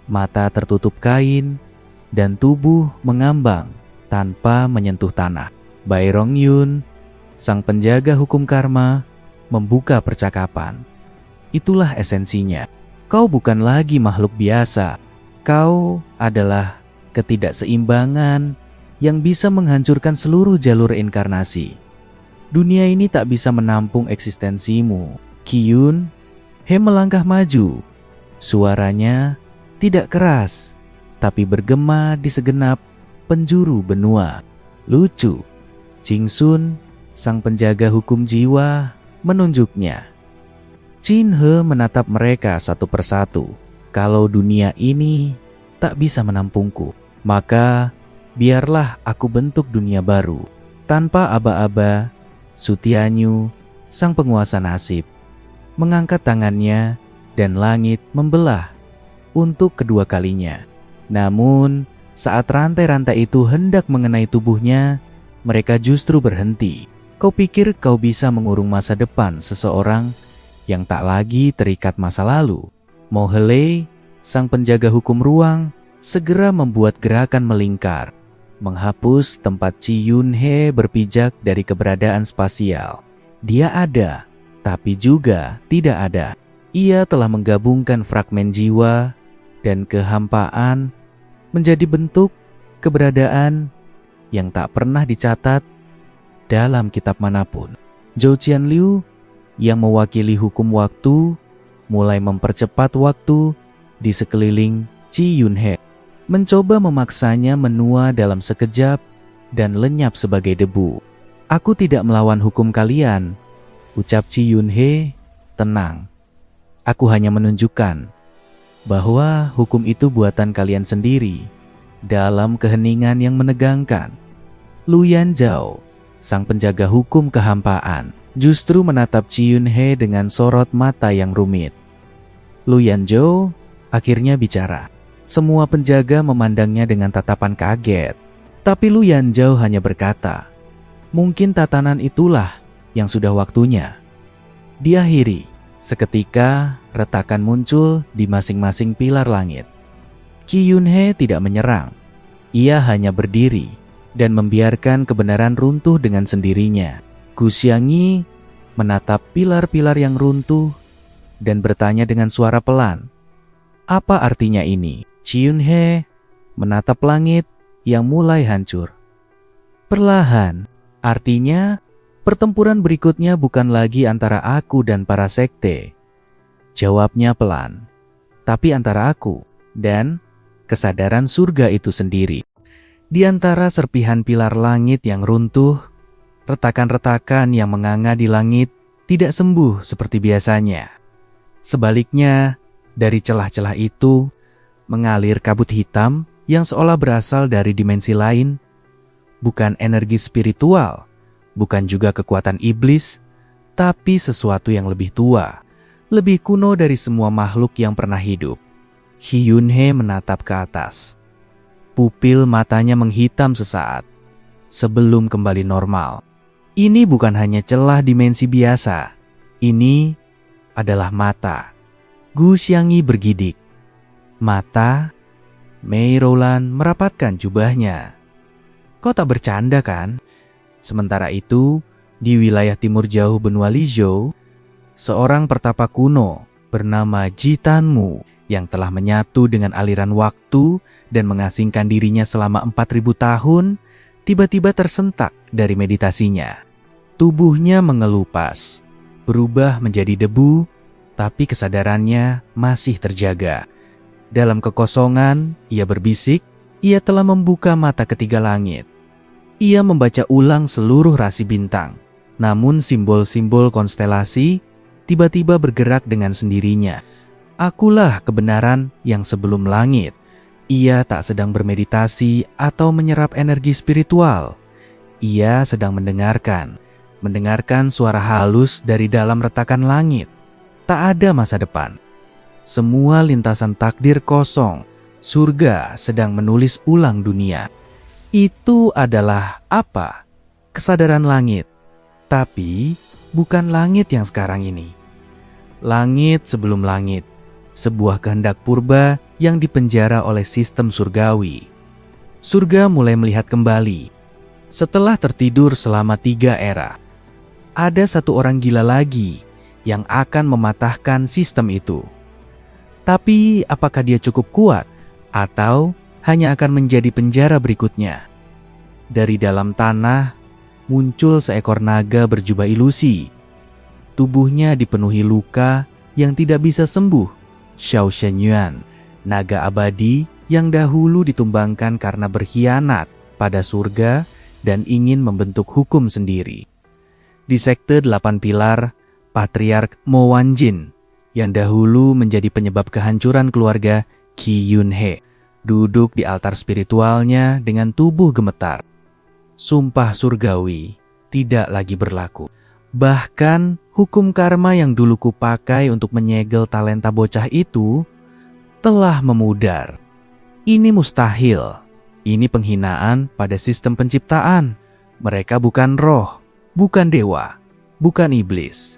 mata tertutup kain, dan tubuh mengambang tanpa menyentuh tanah. Bai Rongyun, sang penjaga hukum karma, membuka percakapan. Itulah esensinya. Kau bukan lagi makhluk biasa. Kau adalah ketidakseimbangan yang bisa menghancurkan seluruh jalur reinkarnasi. Dunia ini tak bisa menampung eksistensimu. Qi Yunhe melangkah maju. Suaranya tidak keras, tapi bergema di segenap penjuru benua. Lucu. Jingsun, sang penjaga hukum jiwa, menunjuknya. Qin He menatap mereka satu persatu. Kalau dunia ini tak bisa menampungku, maka biarlah aku bentuk dunia baru. Tanpa aba-aba, Su Tianyu, sang penguasa nasib, mengangkat tangannya dan langit membelah untuk kedua kalinya. Namun, saat rantai-rantai itu hendak mengenai tubuhnya, mereka justru berhenti. Kau pikir kau bisa mengurung masa depan seseorang yang tak lagi terikat masa lalu? Mohele, sang penjaga hukum ruang, segera membuat gerakan melingkar, menghapus tempat Chi Yun-hee berpijak dari keberadaan spasial. Dia ada, tapi juga tidak ada. Ia telah menggabungkan fragmen jiwa dan kehampaan menjadi bentuk keberadaan yang tak pernah dicatat dalam kitab manapun. Zhou Qianliu yang mewakili hukum waktu mulai mempercepat waktu di sekeliling Chi Yun-hee, mencoba memaksanya menua dalam sekejap dan lenyap sebagai debu. Aku tidak melawan hukum kalian, ucap Chi Yun-hee tenang. Aku hanya menunjukkan bahwa hukum itu buatan kalian sendiri dalam keheningan yang menegangkan. Lu Yanzhao, sang penjaga hukum kehampaan, justru menatap Chi Yun-hee dengan sorot mata yang rumit. Lu Yanzhao akhirnya bicara. Semua penjaga memandangnya dengan tatapan kaget. Tapi Lu Yanzhao hanya berkata, "Mungkin tatanan itulah yang sudah waktunya." Diakhiri, seketika retakan muncul di masing-masing pilar langit. Chi Yun-hee tidak menyerang. Ia hanya berdiri dan membiarkan kebenaran runtuh dengan sendirinya. Gu Xiangyi menatap pilar-pilar yang runtuh dan bertanya dengan suara pelan, "Apa artinya ini?" Chi Yun-hee menatap langit yang mulai hancur. Perlahan, artinya pertempuran berikutnya bukan lagi antara aku dan para sekte. Jawabnya pelan, tapi antara aku dan kesadaran surga itu sendiri. Di antara serpihan pilar langit yang runtuh, retakan-retakan yang menganga di langit tidak sembuh seperti biasanya. Sebaliknya, dari celah-celah itu mengalir kabut hitam yang seolah berasal dari dimensi lain, bukan energi spiritual, bukan juga kekuatan iblis, tapi sesuatu yang lebih tua, lebih kuno dari semua makhluk yang pernah hidup. Chi Yun-hee menatap ke atas. Pupil matanya menghitam sesaat sebelum kembali normal. Ini bukan hanya celah dimensi biasa. Ini adalah mata. Gu Xiangyi bergidik. Mata. Mei Rowland merapatkan jubahnya. Kau tak bercanda kan? Sementara itu, di wilayah timur jauh benua Lizhou, seorang pertapa kuno bernama Jitanmu yang telah menyatu dengan aliran waktu dan mengasingkan dirinya selama 4000 tahun, tiba-tiba tersentak dari meditasinya. Tubuhnya mengelupas, berubah menjadi debu, tapi kesadarannya masih terjaga. Dalam kekosongan, ia berbisik, ia telah membuka mata ketiga langit. Ia membaca ulang seluruh rasi bintang, namun simbol-simbol konstelasi tiba-tiba bergerak dengan sendirinya. Akulah kebenaran yang sebelum langit. Ia tak sedang bermeditasi atau menyerap energi spiritual. Ia sedang mendengarkan suara halus dari dalam retakan langit. Tak ada masa depan. Semua lintasan takdir kosong. Surga sedang menulis ulang dunia. Itu adalah apa? Kesadaran langit. Tapi bukan langit yang sekarang ini. Langit sebelum langit. Sebuah kehendak purba yang dipenjara oleh sistem surgawi. Surga mulai melihat kembali. Setelah tertidur selama 3 era, ada satu orang gila lagi yang akan mematahkan sistem itu. Tapi apakah dia cukup kuat atau hanya akan menjadi penjara berikutnya? Dari dalam tanah muncul seekor naga berjubah ilusi. Tubuhnya dipenuhi luka yang tidak bisa sembuh. Xiao Shenyuan, naga abadi yang dahulu ditumbangkan karena berkhianat pada surga dan ingin membentuk hukum sendiri. Di sekte 8 pilar, Patriark Mo Wanjin yang dahulu menjadi penyebab kehancuran keluarga Qi Yun-hee duduk di altar spiritualnya dengan tubuh gemetar. Sumpah surgawi tidak lagi berlaku. Bahkan Hukum karma yang dulu kupakai untuk menyegel talenta bocah itu telah memudar. Ini mustahil. Ini penghinaan pada sistem penciptaan. Mereka bukan roh, bukan dewa, bukan iblis.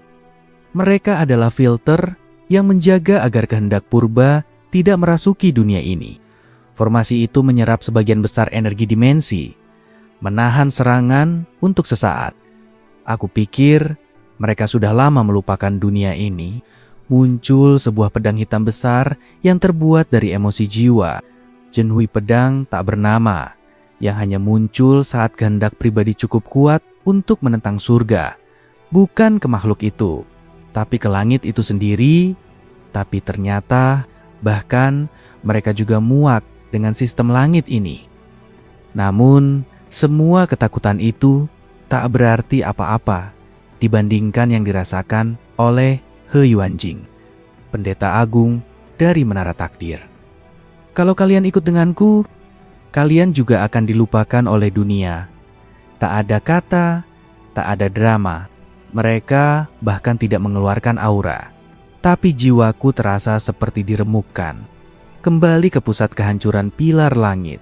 Mereka adalah filter yang menjaga agar kehendak purba tidak merasuki dunia ini. Formasi itu menyerap sebagian besar energi dimensi, menahan serangan untuk sesaat. Aku pikir mereka sudah lama melupakan dunia ini. Muncul sebuah pedang hitam besar yang terbuat dari emosi jiwa. Jenhui pedang tak bernama, yang hanya muncul saat kehendak pribadi cukup kuat untuk menentang surga. Bukan ke makhluk itu, tapi ke langit itu sendiri. Tapi ternyata, bahkan mereka juga muak dengan sistem langit ini. Namun, semua ketakutan itu tak berarti apa-apa dibandingkan yang dirasakan oleh He Yuanjing, pendeta agung dari Menara Takdir. Kalau kalian ikut denganku, kalian juga akan dilupakan oleh dunia. Tak ada kata, tak ada drama. Mereka bahkan tidak mengeluarkan aura. Tapi jiwaku terasa seperti diremukkan. Kembali ke pusat kehancuran pilar langit.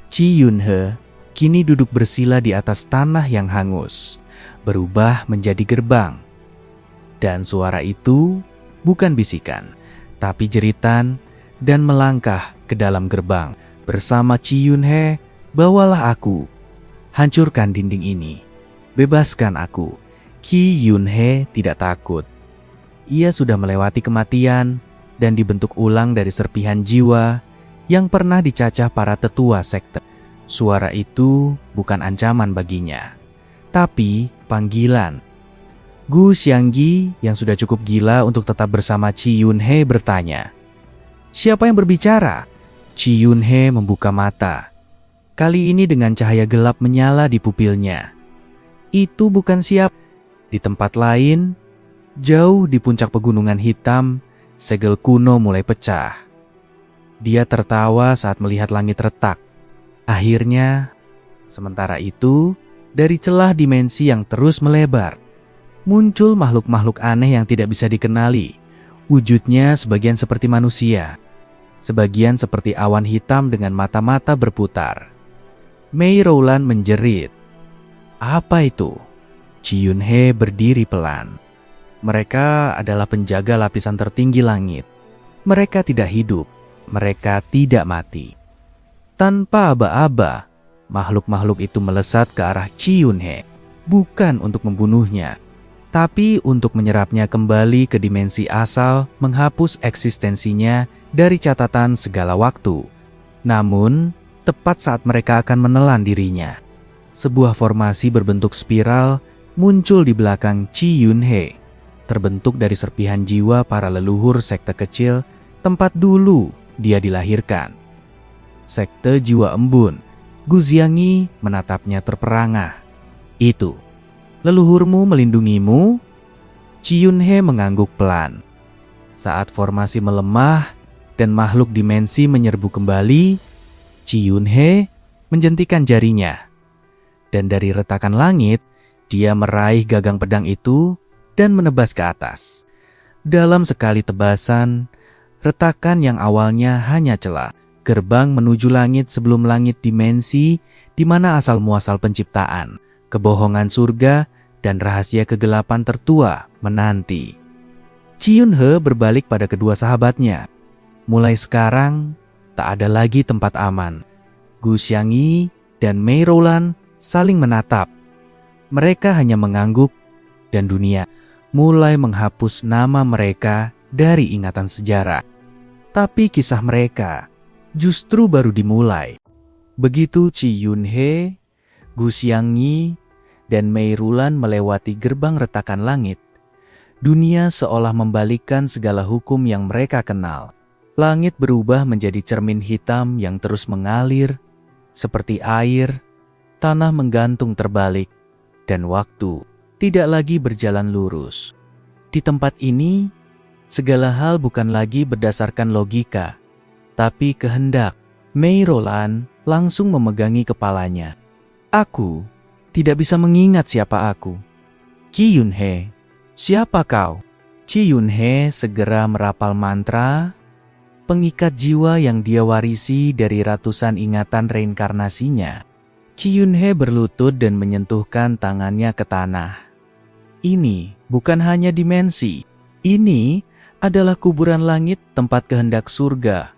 Chi Yunhe kini duduk bersila di atas tanah yang hangus, berubah menjadi gerbang. Dan suara itu bukan bisikan, tapi jeritan, dan melangkah ke dalam gerbang. Bersama Chi Yunhe, bawalah aku. Hancurkan dinding ini. Bebaskan aku. Chi Yunhe tidak takut. Ia sudah melewati kematian dan dibentuk ulang dari serpihan jiwa yang pernah dicacah para tetua sekte. Suara itu bukan ancaman baginya, tapi panggilan. Gu Xianggi yang sudah cukup gila untuk tetap bersama Chi Yunhe bertanya, "Siapa yang berbicara?" Chi Yunhe membuka mata. Kali ini dengan cahaya gelap menyala di pupilnya. Itu bukan siapa. Di tempat lain, jauh di puncak pegunungan hitam, segel kuno mulai pecah. Dia tertawa saat melihat langit retak. Akhirnya, sementara itu, dari celah dimensi yang terus melebar, muncul makhluk-makhluk aneh yang tidak bisa dikenali. Wujudnya sebagian seperti manusia, sebagian seperti awan hitam dengan mata-mata berputar. Mei Rowland menjerit. Apa itu? Chi Yunhe berdiri pelan. Mereka adalah penjaga lapisan tertinggi langit. Mereka tidak hidup, mereka tidak mati. Tanpa aba-aba, makhluk-makhluk itu melesat ke arah Chi Yunhe, bukan untuk membunuhnya, tapi untuk menyerapnya kembali ke dimensi asal, menghapus eksistensinya dari catatan segala waktu. Namun, tepat saat mereka akan menelan dirinya, sebuah formasi berbentuk spiral muncul di belakang Chi Yunhe, terbentuk dari serpihan jiwa para leluhur sekte kecil tempat dulu dia dilahirkan. Sekte jiwa embun. Gu Xianggi menatapnya terperangah. Itu, leluhurmu melindungimu? Chi Yunhe mengangguk pelan. Saat formasi melemah dan makhluk dimensi menyerbu kembali, Chi Yunhe menjentikan jarinya. Dan dari retakan langit, dia meraih gagang pedang itu dan menebas ke atas. Dalam sekali tebasan, retakan yang awalnya hanya celah, gerbang menuju langit sebelum langit dimensi di mana asal muasal penciptaan, kebohongan surga, dan rahasia kegelapan tertua menanti. Chi Yunhe berbalik pada kedua sahabatnya. Mulai sekarang, tak ada lagi tempat aman. Gu Xianggi dan Mei Rowland saling menatap. Mereka hanya mengangguk, dan dunia mulai menghapus nama mereka dari ingatan sejarah. Tapi kisah mereka justru baru dimulai. Begitu Chi Yunhe, Gu Xianggi, dan Mei Rowland melewati gerbang retakan langit, dunia seolah membalikkan segala hukum yang mereka kenal. Langit berubah menjadi cermin hitam yang terus mengalir, seperti air, tanah menggantung terbalik, dan waktu tidak lagi berjalan lurus. Di tempat ini, segala hal bukan lagi berdasarkan logika, tapi kehendak. Mei Rowland langsung memegangi kepalanya. Aku tidak bisa mengingat siapa aku. Chi Yunhe, Siapa kau? Chi Yunhe segera merapal mantra, pengikat jiwa yang dia warisi dari ratusan ingatan reinkarnasinya. Chi Yunhe berlutut dan menyentuhkan tangannya ke tanah. Ini bukan hanya dimensi, ini adalah kuburan langit tempat kehendak surga,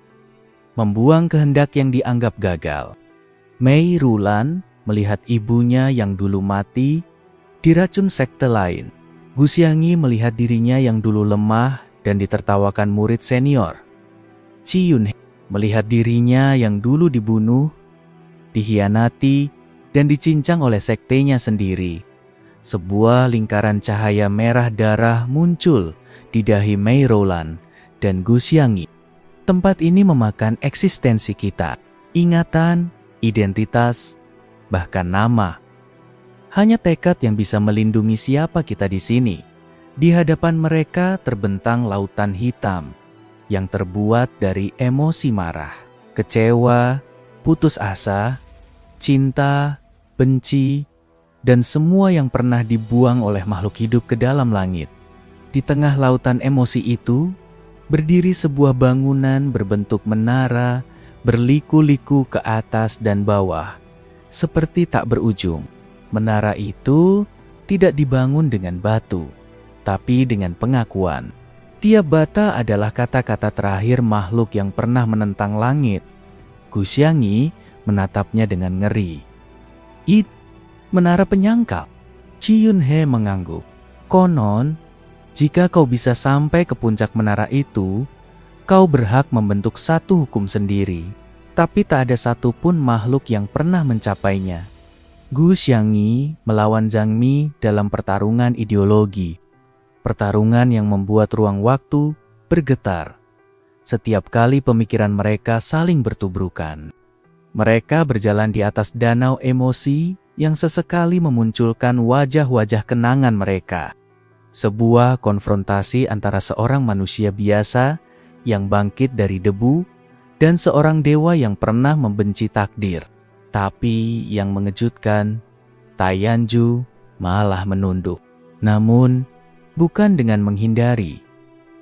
membuang kehendak yang dianggap gagal. Mei Rulan melihat ibunya yang dulu mati diracun sekte lain. Gu Xiangyi melihat dirinya yang dulu lemah dan ditertawakan murid senior. Chi Yunhe melihat dirinya yang dulu dibunuh, dikhianati, dan dicincang oleh sektenya sendiri. Sebuah lingkaran cahaya merah darah muncul di dahi Mei Rulan dan Gu Xiangyi. Tempat ini memakan eksistensi kita, ingatan, identitas, bahkan nama. Hanya tekad yang bisa melindungi siapa kita di sini. Di hadapan mereka terbentang lautan hitam yang terbuat dari emosi marah, kecewa, putus asa, cinta, benci, dan semua yang pernah dibuang oleh makhluk hidup ke dalam langit. Di tengah lautan emosi itu, berdiri sebuah bangunan berbentuk menara, berliku-liku ke atas dan bawah, seperti tak berujung. Menara itu tidak dibangun dengan batu, tapi dengan pengakuan. Tiap bata adalah kata-kata terakhir makhluk yang pernah menentang langit. Gu Xiangyi menatapnya dengan ngeri. Menara penyangkal. Chi Yunhe mengangguk. Konon, jika kau bisa sampai ke puncak menara itu, kau berhak membentuk satu hukum sendiri. Tapi tak ada satupun makhluk yang pernah mencapainya. Gu Xiangyi melawan Zhang Mi dalam pertarungan ideologi. Pertarungan yang membuat ruang waktu bergetar. Setiap kali pemikiran mereka saling bertubrukan. Mereka berjalan di atas danau emosi yang sesekali memunculkan wajah-wajah kenangan mereka. Sebuah konfrontasi antara seorang manusia biasa yang bangkit dari debu dan seorang dewa yang pernah membenci takdir. Tapi yang mengejutkan, Taiyanju malah menunduk. Namun, bukan dengan menghindari,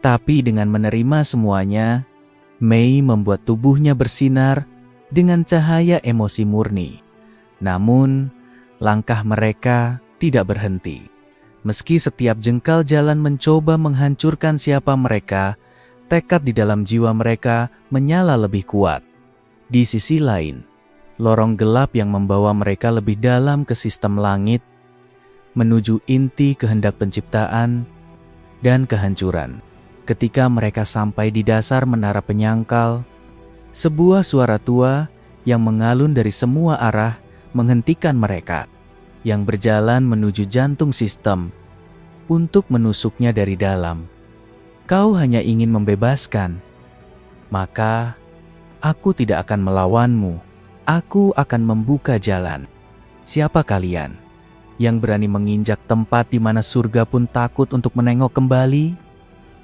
tapi dengan menerima semuanya. Mei membuat tubuhnya bersinar dengan cahaya emosi murni. Namun, langkah mereka tidak berhenti. Meski setiap jengkal jalan mencoba menghancurkan siapa mereka, tekad di dalam jiwa mereka menyala lebih kuat. Di sisi lain, lorong gelap yang membawa mereka lebih dalam ke sistem langit, menuju inti kehendak penciptaan dan kehancuran. Ketika mereka sampai di dasar menara penyangkal, sebuah suara tua yang mengalun dari semua arah menghentikan mereka, yang berjalan menuju jantung sistem untuk menusuknya dari dalam. Kau hanya ingin membebaskan, maka aku tidak akan melawanmu. Aku akan membuka jalan. Siapa kalian yang berani menginjak tempat di mana surga pun takut untuk menengok kembali?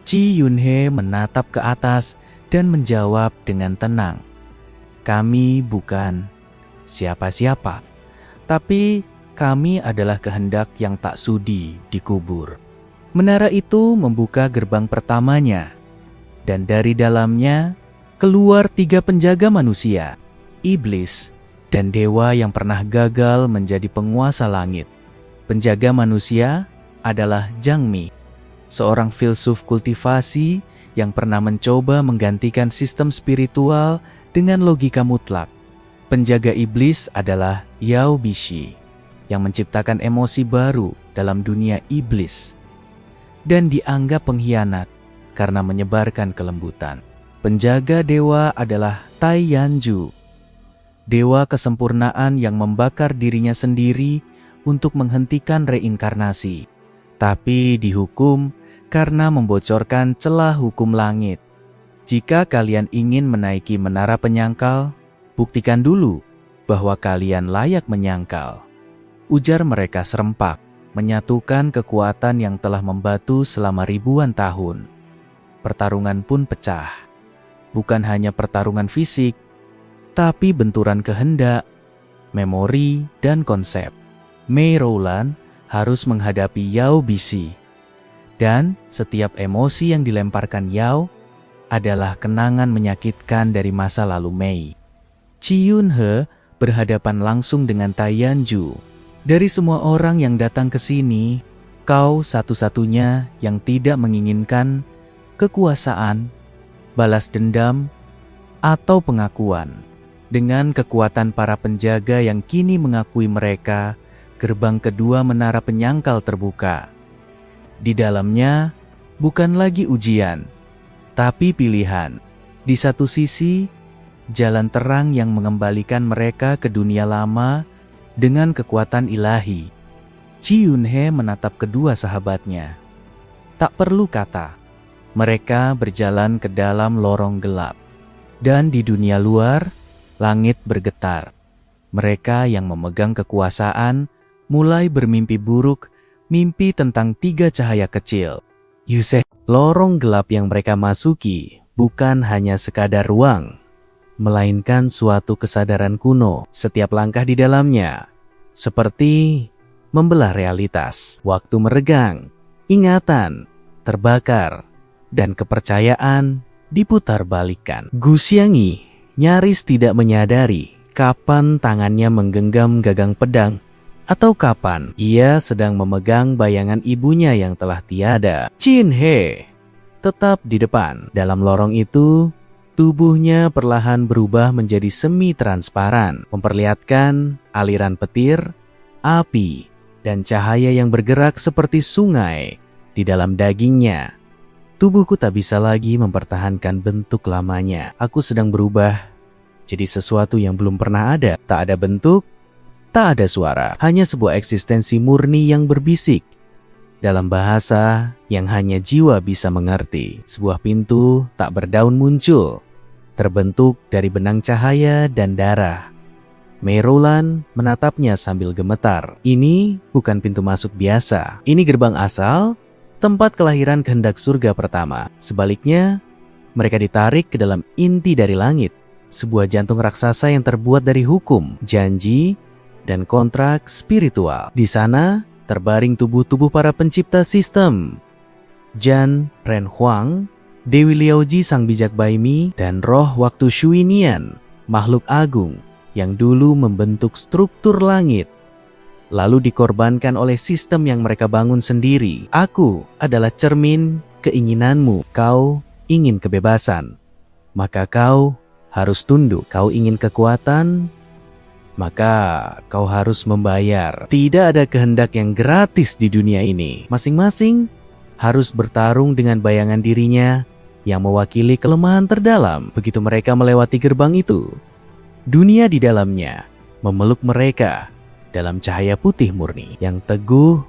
Chi Yunhe menatap ke atas dan menjawab dengan tenang. Kami bukan siapa-siapa, tapi kami adalah kehendak yang tak sudi dikubur. Menara itu membuka gerbang pertamanya, dan dari dalamnya keluar 3 penjaga manusia, iblis, dan dewa yang pernah gagal menjadi penguasa langit. Penjaga manusia adalah Zhang Mi, seorang filsuf kultivasi yang pernah mencoba menggantikan sistem spiritual dengan logika mutlak. Penjaga iblis adalah Yao Bishi, yang menciptakan emosi baru dalam dunia iblis, dan dianggap pengkhianat karena menyebarkan kelembutan. Penjaga dewa adalah Taiyanju, dewa kesempurnaan yang membakar dirinya sendiri untuk menghentikan reinkarnasi, tapi dihukum karena membocorkan celah hukum langit. Jika kalian ingin menaiki menara penyangkal, buktikan dulu bahwa kalian layak menyangkal. Ujar mereka serempak, menyatukan kekuatan yang telah membatu selama ribuan tahun. Pertarungan pun pecah. Bukan hanya pertarungan fisik, tapi benturan kehendak, memori, dan konsep. Mei Rulan harus menghadapi Yao Bishi, Dan setiap emosi yang dilemparkan Yao adalah kenangan menyakitkan dari masa lalu Mei. Chi Yun-he berhadapan langsung dengan Tai Yanju. Dari semua orang yang datang ke sini, kau satu-satunya yang tidak menginginkan kekuasaan, balas dendam, atau pengakuan. Dengan kekuatan para penjaga yang kini mengakui mereka, gerbang kedua menara penyangkal terbuka. Di dalamnya bukan lagi ujian, tapi pilihan. Di satu sisi, jalan terang yang mengembalikan mereka ke dunia lama dengan kekuatan ilahi. Chi Yun-he menatap kedua sahabatnya. Tak perlu kata, mereka berjalan ke dalam lorong gelap. Dan di dunia luar, langit bergetar. Mereka yang memegang kekuasaan mulai bermimpi buruk, mimpi tentang 3 cahaya kecil. Yuseh, lorong gelap yang mereka masuki bukan hanya sekadar ruang, melainkan suatu kesadaran kuno. Setiap langkah di dalamnya seperti membelah realitas. Waktu meregang, ingatan terbakar, dan kepercayaan diputar balikan. Gu Xiangyi nyaris tidak menyadari kapan tangannya menggenggam gagang pedang atau kapan ia sedang memegang bayangan ibunya yang telah tiada. Chin He tetap di depan. Dalam lorong itu, tubuhnya perlahan berubah menjadi semi-transparan, memperlihatkan aliran petir, api, dan cahaya yang bergerak seperti sungai di dalam dagingnya. Tubuhku tak bisa lagi mempertahankan bentuk lamanya. Aku sedang berubah jadi sesuatu yang belum pernah ada. Tak ada bentuk, tak ada suara, hanya sebuah eksistensi murni yang berbisik dalam bahasa yang hanya jiwa bisa mengerti. Sebuah pintu tak berdaun muncul, terbentuk dari benang cahaya dan darah. Mei Roland menatapnya sambil gemetar. Ini bukan pintu masuk biasa. Ini gerbang asal, tempat kelahiran kehendak surga pertama. Sebaliknya, mereka ditarik ke dalam inti dari langit, sebuah jantung raksasa yang terbuat dari hukum, janji, dan kontrak spiritual. Di sana terbaring tubuh-tubuh para pencipta sistem. Jan Ren Huang, Dewi Liaoji sang bijak Baimi, dan roh waktu Shui Nian, makhluk agung yang dulu membentuk struktur langit, lalu dikorbankan oleh sistem yang mereka bangun sendiri. Aku adalah cermin keinginanmu. Kau ingin kebebasan, maka kau harus tunduk. Kau ingin kekuatan, maka kau harus membayar. Tidak ada kehendak yang gratis di dunia ini. Masing-masing harus bertarung dengan bayangan dirinya yang mewakili kelemahan terdalam. Begitu mereka melewati gerbang itu, dunia di dalamnya memeluk mereka dalam cahaya putih murni yang teguh.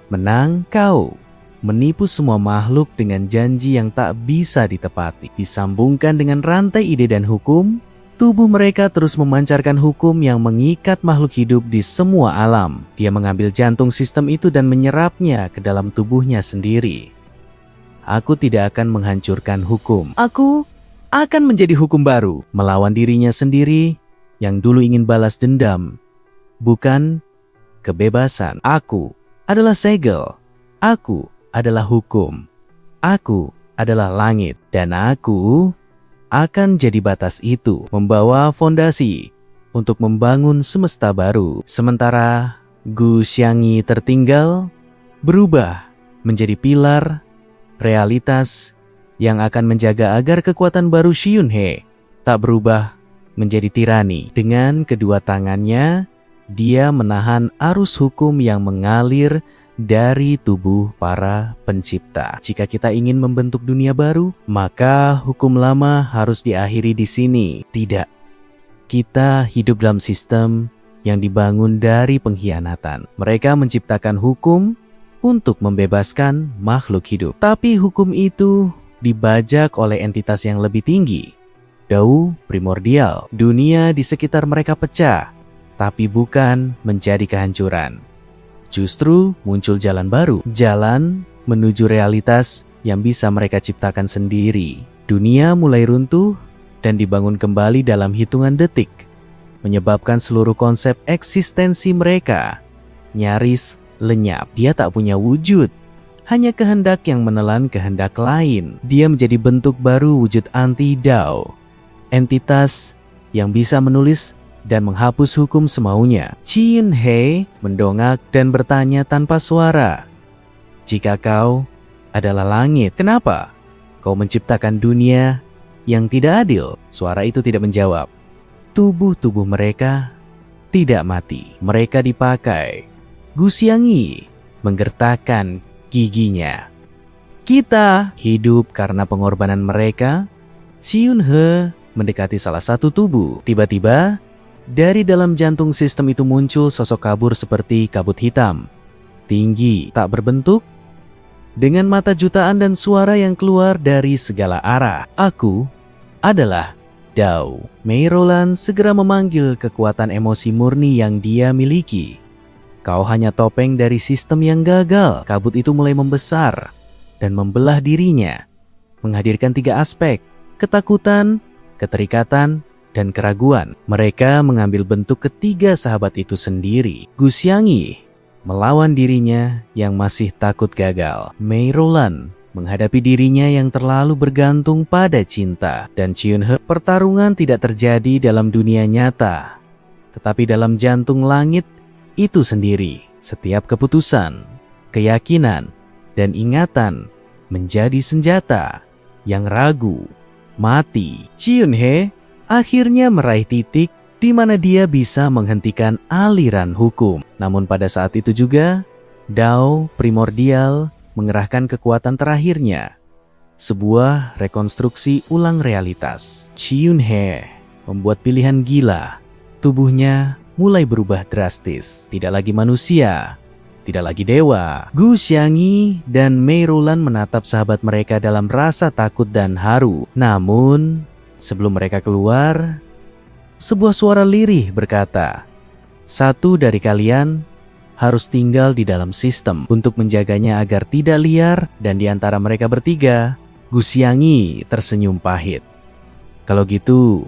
Menang kau, menipu semua makhluk dengan janji yang tak bisa ditepati. Disambungkan dengan rantai ide dan hukum, tubuh mereka terus memancarkan hukum yang mengikat makhluk hidup di semua alam. Dia mengambil jantung sistem itu dan menyerapnya ke dalam tubuhnya sendiri. Aku tidak akan menghancurkan hukum. Aku akan menjadi hukum baru, melawan dirinya sendiri yang dulu ingin balas dendam. Bukan kebebasan. Aku adalah segel. Aku adalah hukum. Aku adalah langit. Dan aku akan jadi batas itu, membawa fondasi untuk membangun semesta baru. Sementara Gu Xiangyi tertinggal, berubah menjadi pilar realitas yang akan menjaga agar kekuatan baru Shi Yun-he tak berubah menjadi tirani. Dengan kedua tangannya, dia menahan arus hukum yang mengalir dari tubuh para pencipta. Jika kita ingin membentuk dunia baru, maka hukum lama harus diakhiri di sini. Tidak. Kita hidup dalam sistem yang dibangun dari pengkhianatan. Mereka menciptakan hukum untuk membebaskan makhluk hidup. Tapi hukum itu dibajak oleh entitas yang lebih tinggi. Dao primordial. Dunia di sekitar mereka pecah, tapi bukan menjadi kehancuran. Justru muncul jalan baru, jalan menuju realitas yang bisa mereka ciptakan sendiri. Dunia mulai runtuh dan dibangun kembali dalam hitungan detik, menyebabkan seluruh konsep eksistensi mereka nyaris lenyap. Dia tak punya wujud, hanya kehendak yang menelan kehendak lain. Dia menjadi bentuk baru wujud anti-Dao, entitas yang bisa menulis dan menghapus hukum semaunya. Qi Yunhe mendongak dan bertanya tanpa suara, "Jika kau adalah langit, kenapa kau menciptakan dunia yang tidak adil?" Suara itu tidak menjawab. Tubuh-tubuh mereka tidak mati. Mereka dipakai. Gu Xiangyi menggertakkan giginya. "Kita hidup karena pengorbanan mereka." Qi Yunhe mendekati salah satu tubuh. Tiba-tiba, dari dalam jantung sistem itu muncul sosok kabur seperti kabut hitam, tinggi, tak berbentuk, dengan mata jutaan dan suara yang keluar dari segala arah. "Aku adalah Dao." Mei Roland segera memanggil kekuatan emosi murni yang dia miliki. "Kau hanya topeng dari sistem yang gagal." Kabut itu mulai membesar dan membelah dirinya, menghadirkan 3 aspek: ketakutan, keterikatan, dan keraguan. Mereka mengambil bentuk ketiga sahabat itu sendiri. Gu Xiangyi melawan dirinya yang masih takut gagal. Mei Roland menghadapi dirinya yang terlalu bergantung pada cinta. Dan Qi Yunhe, pertarungan tidak terjadi dalam dunia nyata, tetapi dalam jantung langit itu sendiri. Setiap keputusan, keyakinan, dan ingatan menjadi senjata. Yang ragu, mati. Qi Yunhe akhirnya meraih titik di mana dia bisa menghentikan aliran hukum. Namun pada saat itu juga, Dao primordial mengerahkan kekuatan terakhirnya. Sebuah rekonstruksi ulang realitas. Qi Yunhe membuat pilihan gila. Tubuhnya mulai berubah drastis. Tidak lagi manusia, tidak lagi dewa. Gu Xiangyi dan Mei Roland menatap sahabat mereka dalam rasa takut dan haru. Namun, sebelum mereka keluar, sebuah suara lirih berkata, "Satu dari kalian harus tinggal di dalam sistem untuk menjaganya agar tidak liar." Dan di antara mereka bertiga, Gu Xiangyi tersenyum pahit. "Kalau gitu,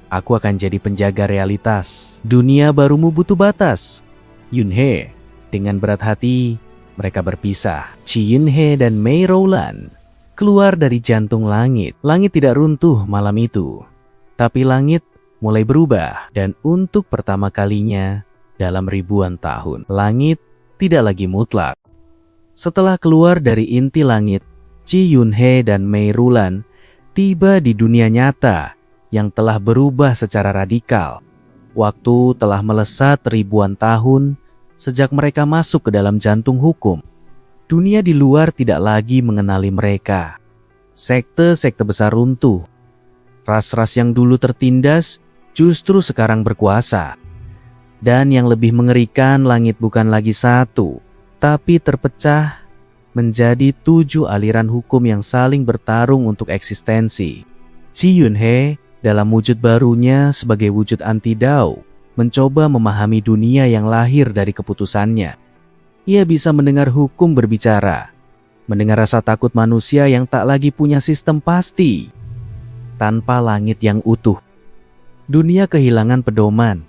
aku akan jadi penjaga realitas. Dunia barumu butuh batas." Yunhe, dengan berat hati, mereka berpisah. Qi Yunhe dan Mei Roland keluar dari jantung langit. Langit tidak runtuh malam itu, tapi langit mulai berubah. Dan untuk pertama kalinya dalam ribuan tahun, langit tidak lagi mutlak. Setelah keluar dari inti langit, Qi Yunhe dan Mei Roland tiba di dunia nyata yang telah berubah secara radikal. Waktu telah melesat ribuan tahun sejak mereka masuk ke dalam jantung hukum. Dunia di luar tidak lagi mengenali mereka. Sekte-sekte besar runtuh. Ras-ras yang dulu tertindas justru sekarang berkuasa. Dan yang lebih mengerikan, langit bukan lagi satu, tapi terpecah menjadi 7 aliran hukum yang saling bertarung untuk eksistensi. Qi Yunhe dalam wujud barunya sebagai wujud anti-Dao mencoba memahami dunia yang lahir dari keputusannya. Ia bisa mendengar hukum berbicara, mendengar rasa takut manusia yang tak lagi punya sistem pasti. Tanpa langit yang utuh, dunia kehilangan pedoman,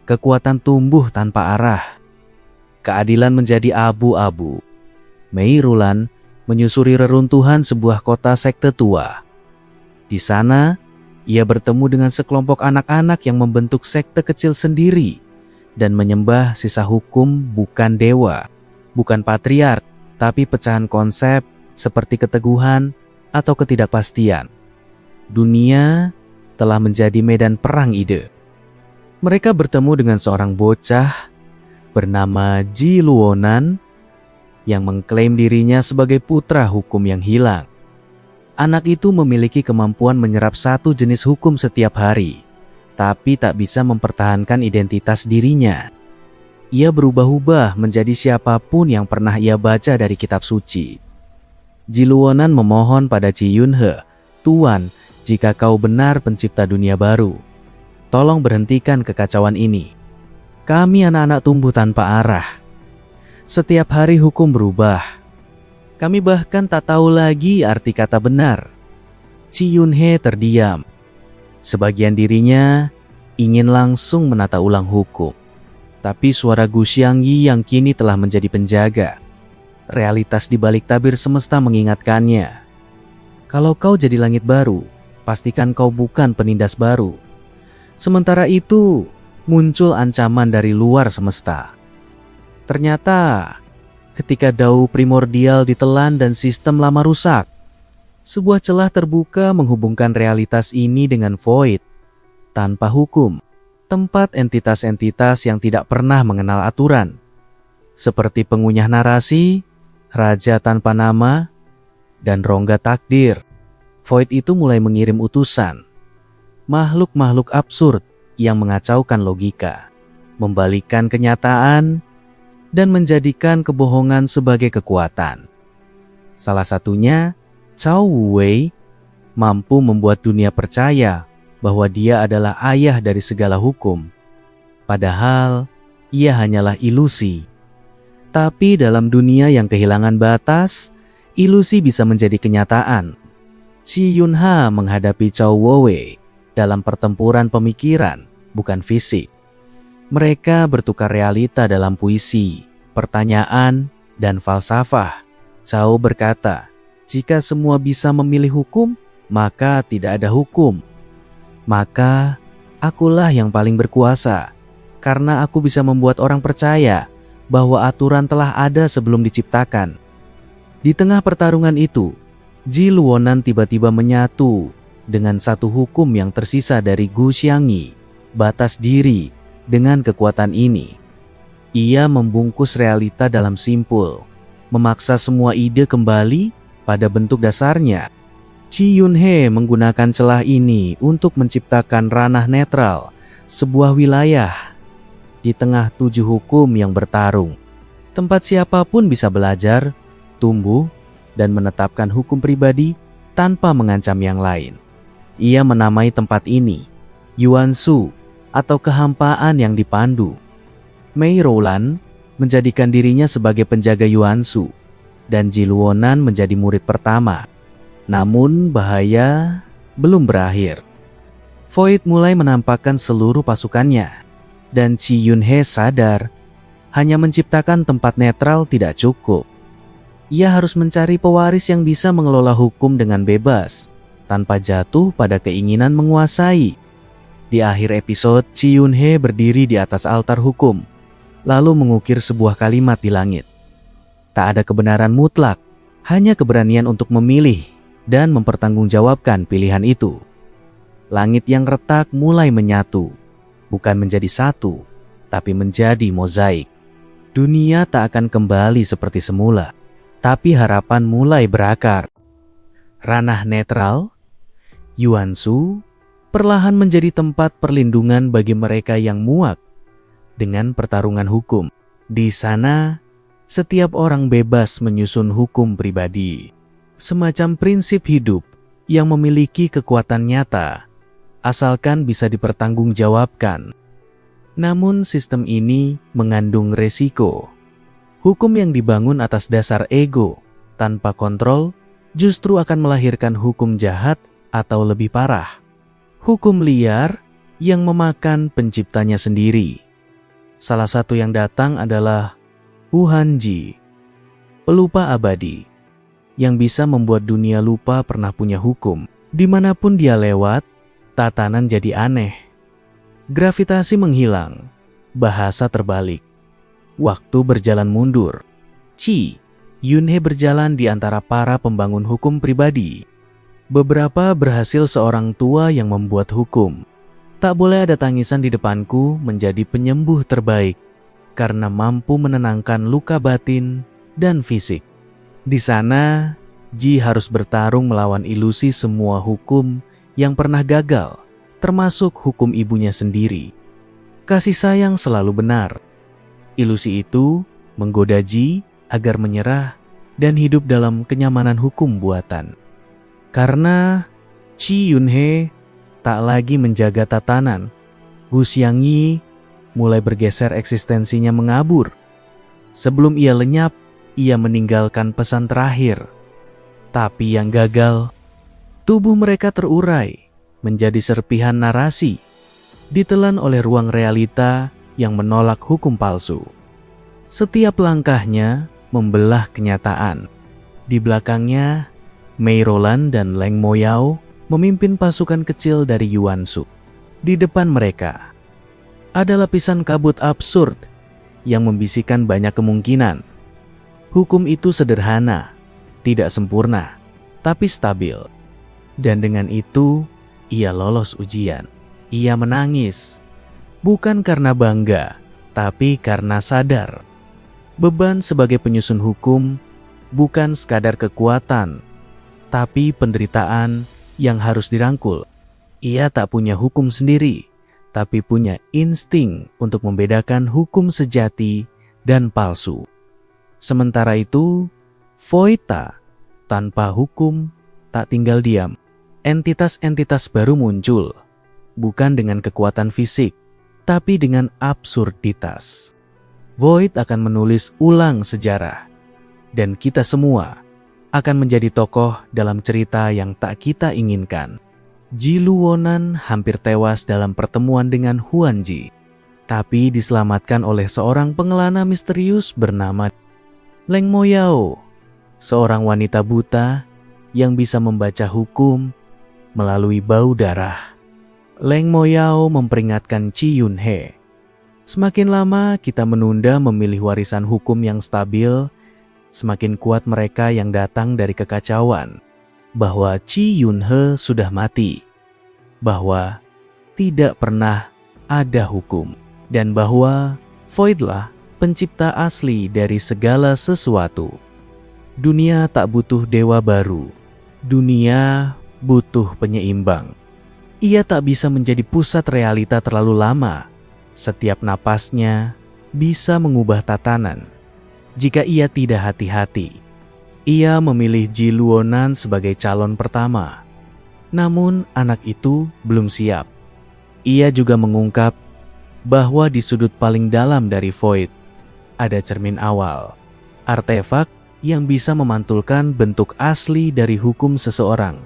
kekuatan tumbuh tanpa arah, keadilan menjadi abu-abu. Mei Roland menyusuri reruntuhan sebuah kota sekte tua. Di sana, ia bertemu dengan sekelompok anak-anak yang membentuk sekte kecil sendiri dan menyembah sisa hukum bukan dewa. Bukan patriark, tapi pecahan konsep seperti keteguhan atau ketidakpastian. Dunia telah menjadi medan perang ide. Mereka bertemu dengan seorang bocah bernama Ji Luonan yang mengklaim dirinya sebagai putra hukum yang hilang. Anak itu memiliki kemampuan menyerap 1 jenis hukum setiap hari, tapi tak bisa mempertahankan identitas dirinya. Ia berubah-ubah menjadi siapapun yang pernah ia baca dari kitab suci. Ji Luonan memohon pada Qi Yunhe, "Tuan, jika kau benar pencipta dunia baru, tolong berhentikan kekacauan ini. Kami anak-anak tumbuh tanpa arah. Setiap hari hukum berubah. Kami bahkan tak tahu lagi arti kata benar." Qi Yunhe terdiam. Sebagian dirinya ingin langsung menata ulang hukum. Tapi suara Gu Xiangyi yang kini telah menjadi penjaga realitas di balik tabir semesta mengingatkannya. Kalau kau jadi langit baru, pastikan kau bukan penindas baru. Sementara itu, muncul ancaman dari luar semesta. Ternyata, ketika dao primordial ditelan dan sistem lama rusak, sebuah celah terbuka menghubungkan realitas ini dengan void, tanpa hukum, tempat entitas-entitas yang tidak pernah mengenal aturan, seperti pengunyah narasi, raja tanpa nama, dan rongga takdir. Void itu mulai mengirim utusan, makhluk-makhluk absurd yang mengacaukan logika, membalikkan kenyataan, dan menjadikan kebohongan sebagai kekuatan. Salah satunya, Cao Wu-wei mampu membuat dunia percaya bahwa dia adalah ayah dari segala hukum. Padahal, ia hanyalah ilusi. Tapi dalam dunia yang kehilangan batas, ilusi bisa menjadi kenyataan. Qi Yunha menghadapi Cao Wu-wei dalam pertempuran pemikiran, bukan fisik. Mereka bertukar realita dalam puisi, pertanyaan, dan falsafah. Cao berkata, jika semua bisa memilih hukum, maka tidak ada hukum. Maka, akulah yang paling berkuasa, karena aku bisa membuat orang percaya bahwa aturan telah ada sebelum diciptakan. Di tengah pertarungan itu, Ji Luonan tiba-tiba menyatu dengan satu hukum yang tersisa dari Gu Xiangyi, batas diri. Dengan kekuatan ini, ia membungkus realita dalam simpul, memaksa semua ide kembali pada bentuk dasarnya. Qi Yunhe menggunakan celah ini untuk menciptakan ranah netral, sebuah wilayah di tengah 7 hukum yang bertarung. Tempat siapapun bisa belajar, tumbuh, dan menetapkan hukum pribadi tanpa mengancam yang lain. Ia menamai tempat ini Yuansu, atau kehampaan yang dipandu. Mei Roulan menjadikan dirinya sebagai penjaga Yuansu, dan Ji Luonan menjadi murid pertama. Namun bahaya belum berakhir. Void mulai menampakkan seluruh pasukannya, dan Qi Yunhe sadar hanya menciptakan tempat netral tidak cukup. Ia harus mencari pewaris yang bisa mengelola hukum dengan bebas, tanpa jatuh pada keinginan menguasai. Di akhir episode, Qi Yunhe berdiri di atas altar hukum, lalu mengukir sebuah kalimat di langit. Tak ada kebenaran mutlak, hanya keberanian untuk memilih dan mempertanggungjawabkan pilihan itu. Langit yang retak mulai menyatu, bukan menjadi satu, tapi menjadi mozaik. Dunia tak akan kembali seperti semula, tapi harapan mulai berakar. Ranah netral, Yuansu, perlahan menjadi tempat perlindungan bagi mereka yang muak dengan pertarungan hukum. Di sana, setiap orang bebas menyusun hukum pribadi, semacam prinsip hidup yang memiliki kekuatan nyata, asalkan bisa dipertanggungjawabkan. Namun sistem ini mengandung resiko. Hukum yang dibangun atas dasar ego, tanpa kontrol, justru akan melahirkan hukum jahat atau lebih parah, hukum liar yang memakan penciptanya sendiri. Salah satu yang datang adalah Huhanji, pelupa abadi, yang bisa membuat dunia lupa pernah punya hukum. Dimanapun dia lewat, tatanan jadi aneh. Gravitasi menghilang, bahasa terbalik. Waktu berjalan mundur. Qi Yunhe berjalan di antara para pembangun hukum pribadi. Beberapa berhasil seorang tua yang membuat hukum. Tak boleh ada tangisan di depanku menjadi penyembuh terbaik, karena mampu menenangkan luka batin dan fisik. Di sana, Ji harus bertarung melawan ilusi semua hukum yang pernah gagal, termasuk hukum ibunya sendiri. Kasih sayang selalu benar. Ilusi itu menggoda Ji agar menyerah dan hidup dalam kenyamanan hukum buatan. Karena Qi Yunhe tak lagi menjaga tatanan, Gu Xiangyi mulai bergeser eksistensinya mengabur. Sebelum ia lenyap, ia meninggalkan pesan terakhir. Tapi yang gagal, tubuh mereka terurai menjadi serpihan narasi, ditelan oleh ruang realita yang menolak hukum palsu. Setiap langkahnya membelah kenyataan. Di belakangnya, Mei Roland dan Leng Moyao memimpin pasukan kecil dari Yuan Shu. Di depan mereka, ada lapisan kabut absurd yang membisikkan banyak kemungkinan. Hukum itu sederhana, tidak sempurna, tapi stabil. Dan dengan itu, ia lolos ujian. Ia menangis, bukan karena bangga, tapi karena sadar. Beban sebagai penyusun hukum bukan sekadar kekuatan, tapi penderitaan yang harus dirangkul. Ia tak punya hukum sendiri, tapi punya insting untuk membedakan hukum sejati dan palsu. Sementara itu, Voita tanpa hukum tak tinggal diam. Entitas-entitas baru muncul, bukan dengan kekuatan fisik, tapi dengan absurditas. Void akan menulis ulang sejarah, dan kita semua akan menjadi tokoh dalam cerita yang tak kita inginkan. Ji Luonan hampir tewas dalam pertemuan dengan Huan Ji, tapi diselamatkan oleh seorang pengelana misterius bernama Leng Moyao, seorang wanita buta yang bisa membaca hukum melalui bau darah. Leng Moyao memperingatkan Chi Yunhe, semakin lama kita menunda memilih warisan hukum yang stabil, semakin kuat mereka yang datang dari kekacauan. Bahwa Chi Yunhe sudah mati, bahwa tidak pernah ada hukum, dan bahwa Voidlah pencipta asli dari segala sesuatu. Dunia tak butuh dewa baru, dunia butuh penyeimbang. Ia tak bisa menjadi pusat realita terlalu lama. Setiap napasnya bisa mengubah tatanan. Jika ia tidak hati-hati, ia memilih Ji Luonan sebagai calon pertama. Namun anak itu belum siap. Ia juga mengungkap bahwa di sudut paling dalam dari Void ada cermin awal, artefak yang bisa memantulkan bentuk asli dari hukum seseorang.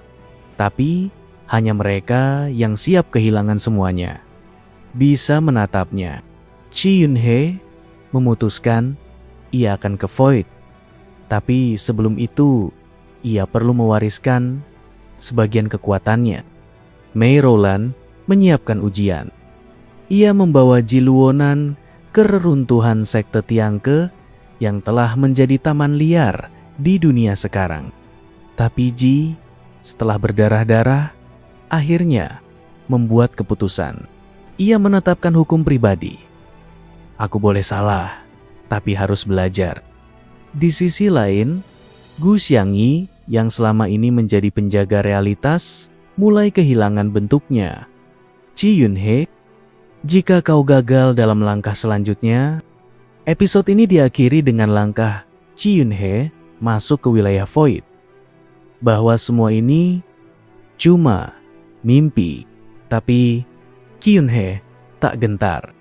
Tapi hanya mereka yang siap kehilangan semuanya bisa menatapnya. Chi Yunhe memutuskan ia akan ke Void. Tapi sebelum itu, ia perlu mewariskan sebagian kekuatannya. Mei Roland menyiapkan ujian. Ia membawa Ji Luonan ke reruntuhan sekte Tiangke yang telah menjadi taman liar di dunia sekarang. Tapi Ji, setelah berdarah-darah, akhirnya membuat keputusan. Ia menetapkan hukum pribadi. Aku boleh salah, tapi harus belajar. Di sisi lain, Gu Xiangyi yang selama ini menjadi penjaga realitas mulai kehilangan bentuknya. Chi Yunhe, jika kau gagal dalam langkah selanjutnya, episode ini diakhiri dengan langkah Chi Yunhe masuk ke wilayah Void. Bahwa semua ini cuma mimpi, tapi Chi Yunhe tak gentar.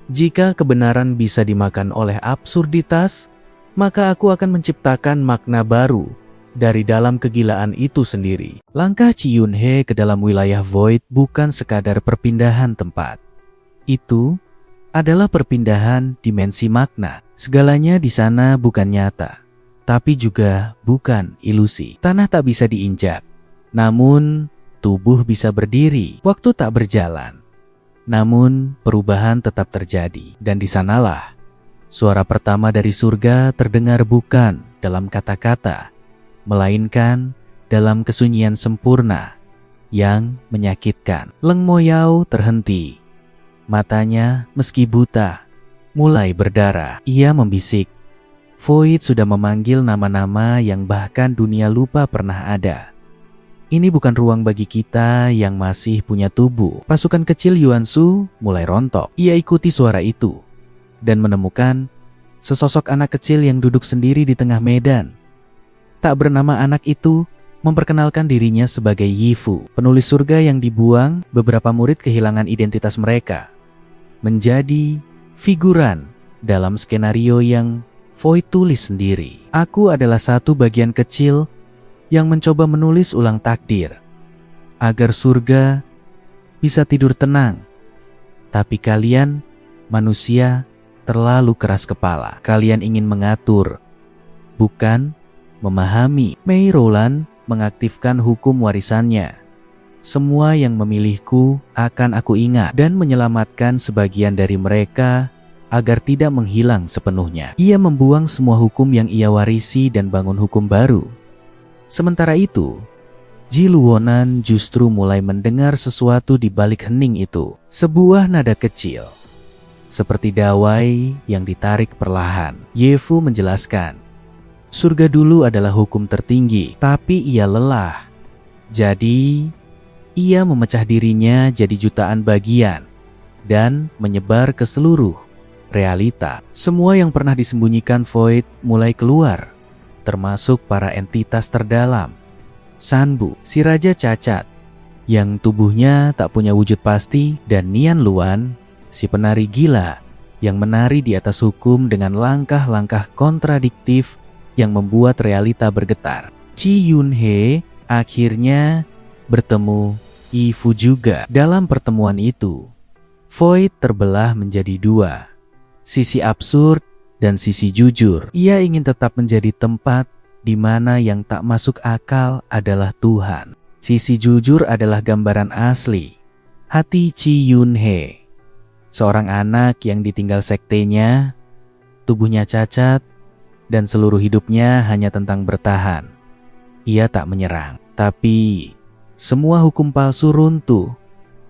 Jika kebenaran bisa dimakan oleh absurditas, maka aku akan menciptakan makna baru dari dalam kegilaan itu sendiri. Langkah Chi Yunhe ke dalam wilayah Void bukan sekadar perpindahan tempat. Itu adalah perpindahan dimensi makna. Segalanya di sana bukan nyata, tapi juga bukan ilusi. Tanah tak bisa diinjak, namun tubuh bisa berdiri. Waktu tak berjalan, namun perubahan tetap terjadi. Dan di sanalah suara pertama dari surga terdengar, bukan dalam kata-kata, melainkan dalam kesunyian sempurna yang menyakitkan. Leng Moyao terhenti. Matanya meski buta mulai berdarah. Ia membisik. Void sudah memanggil nama-nama yang bahkan dunia lupa pernah ada. Ini bukan ruang bagi kita yang masih punya tubuh. Pasukan kecil Yuan Shu mulai rontok. Ia ikuti suara itu dan menemukan sesosok anak kecil yang duduk sendiri di tengah medan. Tak bernama anak itu memperkenalkan dirinya sebagai Yifu, penulis surga yang dibuang. Beberapa murid kehilangan identitas mereka, menjadi figuran dalam skenario yang Void tulis sendiri. Aku adalah satu bagian kecil yang mencoba menulis ulang takdir agar surga bisa tidur tenang. Tapi kalian, manusia, terlalu keras kepala. Kalian ingin mengatur bukan memahami. Mei Rowland mengaktifkan hukum warisannya. Semua yang memilihku akan aku ingat dan menyelamatkan sebagian dari mereka agar tidak menghilang sepenuhnya. Ia membuang semua hukum yang ia warisi dan bangun hukum baru. Sementara itu, Ji Luonan justru mulai mendengar sesuatu di balik hening itu. Sebuah nada kecil, seperti dawai yang ditarik perlahan. Ye Fu menjelaskan, surga dulu adalah hukum tertinggi, tapi ia lelah. Jadi, ia memecah dirinya jadi jutaan bagian dan menyebar ke seluruh realita. Semua yang pernah disembunyikan Void mulai keluar, termasuk para entitas terdalam. Sanbu, si raja cacat, yang tubuhnya tak punya wujud pasti, dan Nian Luan, si penari gila, yang menari di atas hukum dengan langkah-langkah kontradiktif yang membuat realita bergetar. Chi Yunhe akhirnya bertemu Yi Fu juga. Dalam pertemuan itu, Void terbelah menjadi dua, sisi absurd dan sisi jujur. Ia ingin tetap menjadi tempat di mana yang tak masuk akal adalah Tuhan. Sisi jujur adalah gambaran asli hati Chi Yunhe, seorang anak yang ditinggal sektenya, tubuhnya cacat, dan seluruh hidupnya hanya tentang bertahan. Ia tak menyerang, tapi semua hukum palsu runtuh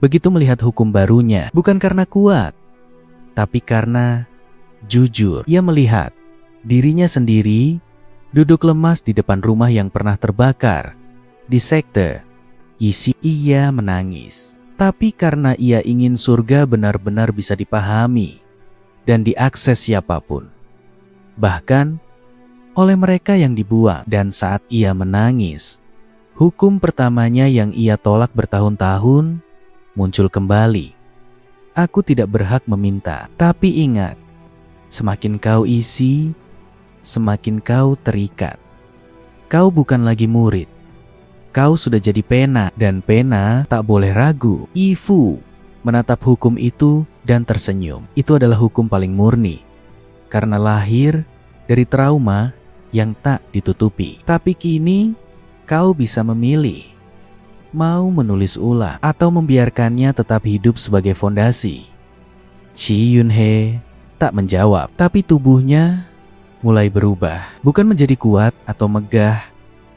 begitu melihat hukum barunya. Bukan karena kuat, tapi karena jujur. Ia melihat dirinya sendiri duduk lemas di depan rumah yang pernah terbakar di sekte Yisi. Ia menangis, tapi karena ia ingin surga benar-benar bisa dipahami dan diakses siapapun, bahkan oleh mereka yang dibuang. Dan saat ia menangis, hukum pertamanya yang ia tolak bertahun-tahun muncul kembali. Aku tidak berhak meminta, tapi ingat, semakin kau isi, semakin kau terikat. Kau bukan lagi murid, kau sudah jadi pena, dan pena tak boleh ragu. Yi Fu menatap hukum itu dan tersenyum. Itu adalah hukum paling murni, karena lahir dari trauma yang tak ditutupi. Tapi kini kau bisa memilih, mau menulis ulang atau membiarkannya tetap hidup sebagai fondasi. Chi Yunhe tak menjawab, tapi tubuhnya mulai berubah. Bukan menjadi kuat atau megah,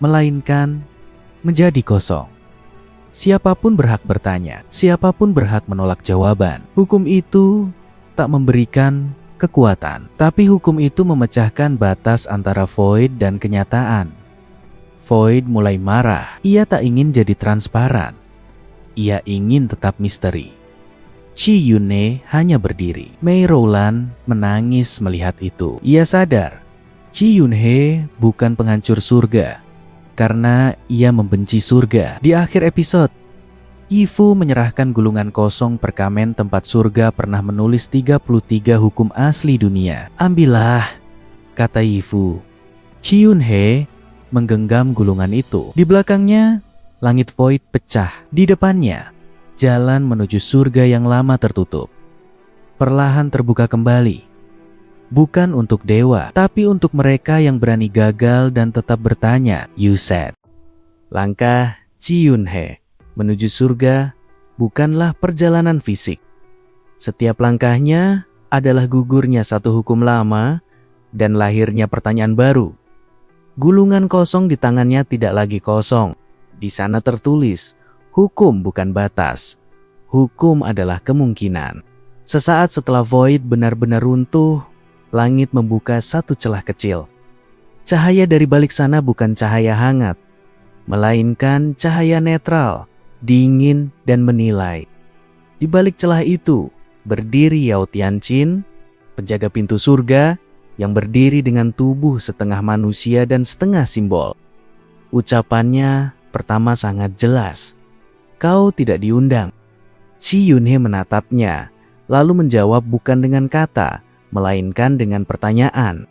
melainkan menjadi kosong. Siapapun berhak bertanya, siapapun berhak menolak jawaban. Hukum itu tak memberikan kekuatan, tapi hukum itu memecahkan batas antara Void dan kenyataan. Void mulai marah. Ia tak ingin jadi transparan. Ia ingin tetap misteri. Chi Yunhe hanya berdiri. Mei Rowland menangis melihat itu. Ia sadar, Chi Yunhe bukan penghancur surga, karena ia membenci surga. Di akhir episode, Yi Fu menyerahkan gulungan kosong perkamen tempat surga pernah menulis 33 hukum asli dunia. Ambillah, kata Yi Fu. Chi Yunhe menggenggam gulungan itu. Di belakangnya, langit Void pecah. Di depannya, jalan menuju surga yang lama tertutup perlahan terbuka kembali. Bukan untuk dewa, tapi untuk mereka yang berani gagal dan tetap bertanya. You said. Langkah Chi Yunhe menuju surga bukanlah perjalanan fisik. Setiap langkahnya adalah gugurnya satu hukum lama dan lahirnya pertanyaan baru. Gulungan kosong di tangannya tidak lagi kosong. Di sana tertulis, hukum bukan batas. Hukum adalah kemungkinan. Sesaat setelah Void benar-benar runtuh, langit membuka satu celah kecil. Cahaya dari balik sana bukan cahaya hangat, melainkan cahaya netral, dingin dan menilai. Di balik celah itu, berdiri Yao Tianqin, penjaga pintu surga, yang berdiri dengan tubuh setengah manusia dan setengah simbol. Ucapannya pertama sangat jelas. Kau tidak diundang. Chi Yunhe menatapnya, lalu menjawab bukan dengan kata, melainkan dengan pertanyaan.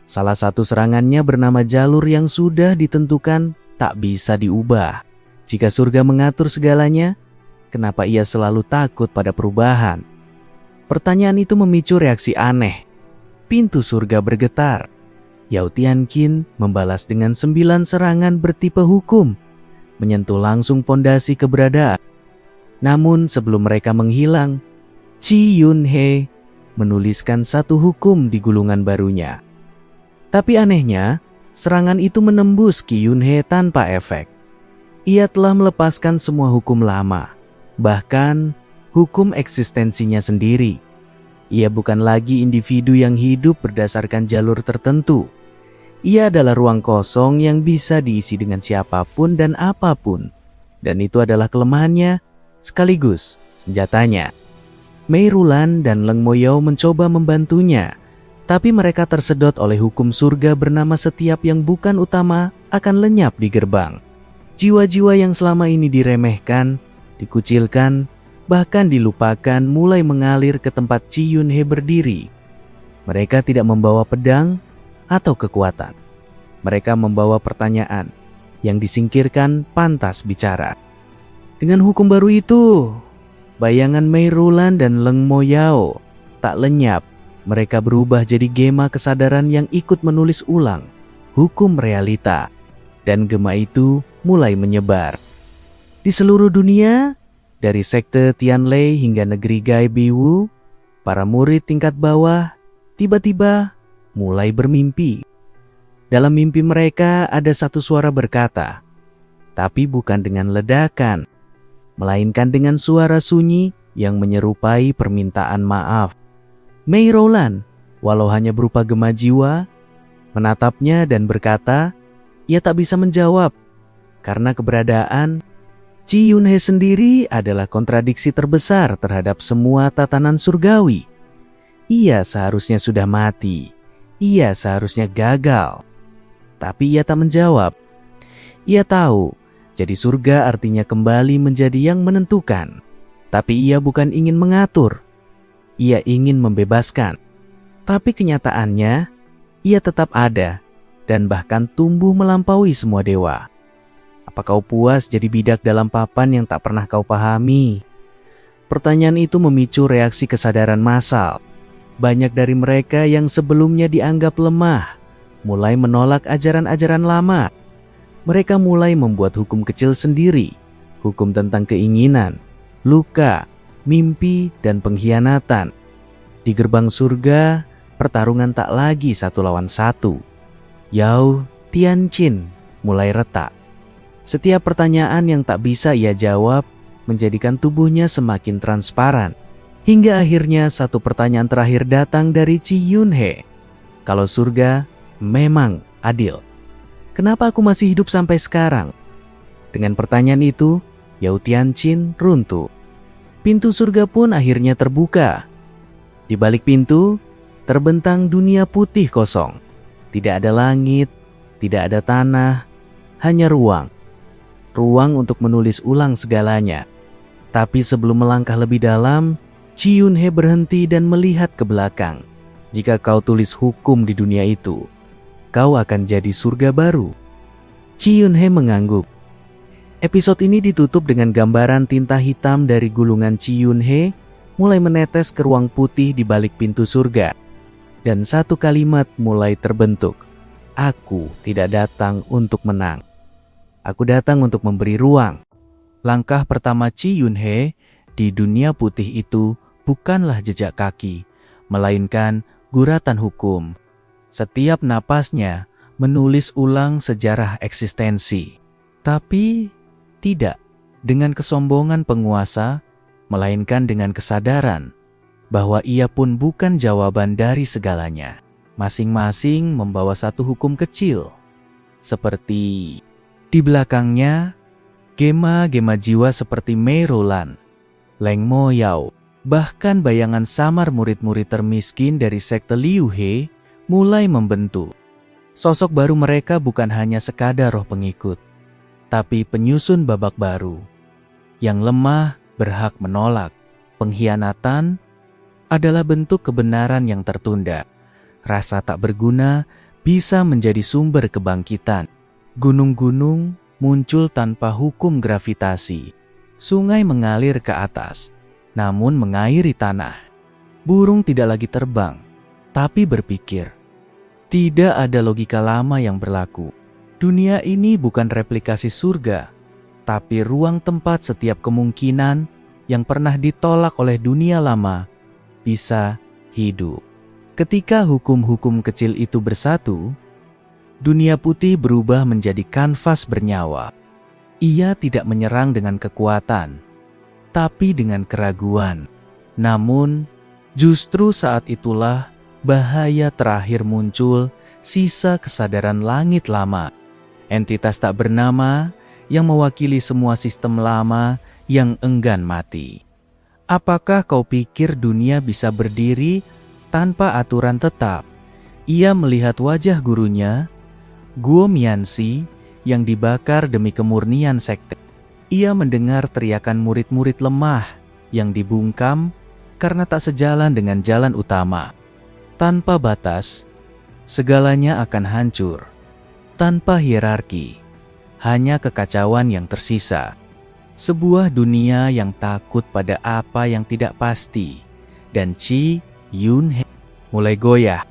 Salah satu serangannya bernama jalur yang sudah ditentukan tak bisa diubah. Jika surga mengatur segalanya, kenapa ia selalu takut pada perubahan? Pertanyaan itu memicu reaksi aneh. Pintu surga bergetar. Yao Tianqin membalas dengan 9 serangan bertipe hukum, menyentuh langsung fondasi keberadaan. Namun sebelum mereka menghilang, Qi Yunhe menuliskan satu hukum di gulungan barunya. Tapi anehnya, serangan itu menembus Qi Yunhe tanpa efek. Ia telah melepaskan semua hukum lama, bahkan hukum eksistensinya sendiri. Ia bukan lagi individu yang hidup berdasarkan jalur tertentu. Ia adalah ruang kosong yang bisa diisi dengan siapapun dan apapun. Dan itu adalah kelemahannya, sekaligus senjatanya. Mei Rulan dan Leng Moyao mencoba membantunya, tapi mereka tersedot oleh hukum surga bernama setiap yang bukan utama akan lenyap di gerbang. Jiwa-jiwa yang selama ini diremehkan, dikucilkan, bahkan dilupakan mulai mengalir ke tempat Qi Yunhe berdiri. Mereka tidak membawa pedang atau kekuatan. Mereka membawa pertanyaan yang disingkirkan pantas bicara. Dengan hukum baru itu, bayangan Mei Rulan dan Leng Moyao tak lenyap. Mereka berubah jadi gema kesadaran yang ikut menulis ulang hukum realita. Dan gema itu mulai menyebar di seluruh dunia, dari sekte Tianlei hingga negeri Gai Biwu. Para murid tingkat bawah tiba-tiba mulai bermimpi. Dalam mimpi mereka ada satu suara berkata, tapi bukan dengan ledakan, melainkan dengan suara sunyi yang menyerupai permintaan maaf. Mei Rulan, walau hanya berupa gema jiwa, menatapnya dan berkata, ia tak bisa menjawab, karena keberadaan Qi Yunhe sendiri adalah kontradiksi terbesar terhadap semua tatanan surgawi. Ia seharusnya sudah mati. Ia seharusnya gagal. Tapi ia tak menjawab. Ia tahu, jadi surga artinya kembali menjadi yang menentukan. Tapi ia bukan ingin mengatur. Ia ingin membebaskan. Tapi kenyataannya, ia tetap ada dan bahkan tumbuh melampaui semua dewa. Apa kau puas jadi bidak dalam papan yang tak pernah kau pahami? Pertanyaan itu memicu reaksi kesadaran massal. Banyak dari mereka yang sebelumnya dianggap lemah mulai menolak ajaran-ajaran lama. Mereka mulai membuat hukum kecil sendiri, hukum tentang keinginan, luka, mimpi, dan pengkhianatan. Di gerbang surga, pertarungan tak lagi 1 lawan 1. Yao Tianqin mulai retak. Setiap pertanyaan yang tak bisa ia jawab menjadikan tubuhnya semakin transparan. Hingga akhirnya satu pertanyaan terakhir datang dari Qi Yunhe. Kalau surga memang adil, kenapa aku masih hidup sampai sekarang? Dengan pertanyaan itu, Yao Tianqin runtuh. Pintu surga pun akhirnya terbuka. Di balik pintu, terbentang dunia putih kosong. Tidak ada langit, tidak ada tanah, hanya ruang. Ruang untuk menulis ulang segalanya. Tapi sebelum melangkah lebih dalam, Qi Yunhe berhenti dan melihat ke belakang. Jika kau tulis hukum di dunia itu, kau akan jadi surga baru. Qi Yunhe mengangguk. Episode ini ditutup dengan gambaran tinta hitam dari gulungan Qi Yunhe mulai menetes ke ruang putih di balik pintu surga. Dan satu kalimat mulai terbentuk. Aku tidak datang untuk menang. Aku datang untuk memberi ruang. Langkah pertama Qi Yunhe di dunia putih itu bukanlah jejak kaki, melainkan guratan hukum. Setiap napasnya menulis ulang sejarah eksistensi. Tapi tidak dengan kesombongan penguasa, melainkan dengan kesadaran bahwa ia pun bukan jawaban dari segalanya. Masing-masing membawa satu hukum kecil. Seperti di belakangnya, gema-gema jiwa seperti Mei Rulan, Leng Moyao, bahkan bayangan samar murid-murid termiskin dari sekte Liu He mulai membentuk. Sosok baru mereka bukan hanya sekadar roh pengikut, tapi penyusun babak baru. Yang lemah berhak menolak. Pengkhianatan adalah bentuk kebenaran yang tertunda. Rasa tak berguna bisa menjadi sumber kebangkitan. Gunung-gunung muncul tanpa hukum gravitasi. Sungai mengalir ke atas, namun mengairi tanah. Burung tidak lagi terbang, tapi berpikir. Tidak ada logika lama yang berlaku. Dunia ini bukan replikasi surga, tapi ruang tempat setiap kemungkinan yang pernah ditolak oleh dunia lama bisa hidup. Ketika hukum-hukum kecil itu bersatu, dunia putih berubah menjadi kanvas bernyawa. Ia tidak menyerang dengan kekuatan, tapi dengan keraguan. Namun, justru saat itulah bahaya terakhir muncul, sisa kesadaran langit lama. Entitas tak bernama yang mewakili semua sistem lama yang enggan mati. Apakah kau pikir dunia bisa berdiri tanpa aturan tetap? Ia melihat wajah gurunya, Guo Mianxi, yang dibakar demi kemurnian sekte. Ia mendengar teriakan murid-murid lemah yang dibungkam karena tak sejalan dengan jalan utama. Tanpa batas, segalanya akan hancur. Tanpa hierarki, hanya kekacauan yang tersisa. Sebuah dunia yang takut pada apa yang tidak pasti. Dan Qi Yunhe mulai goyah,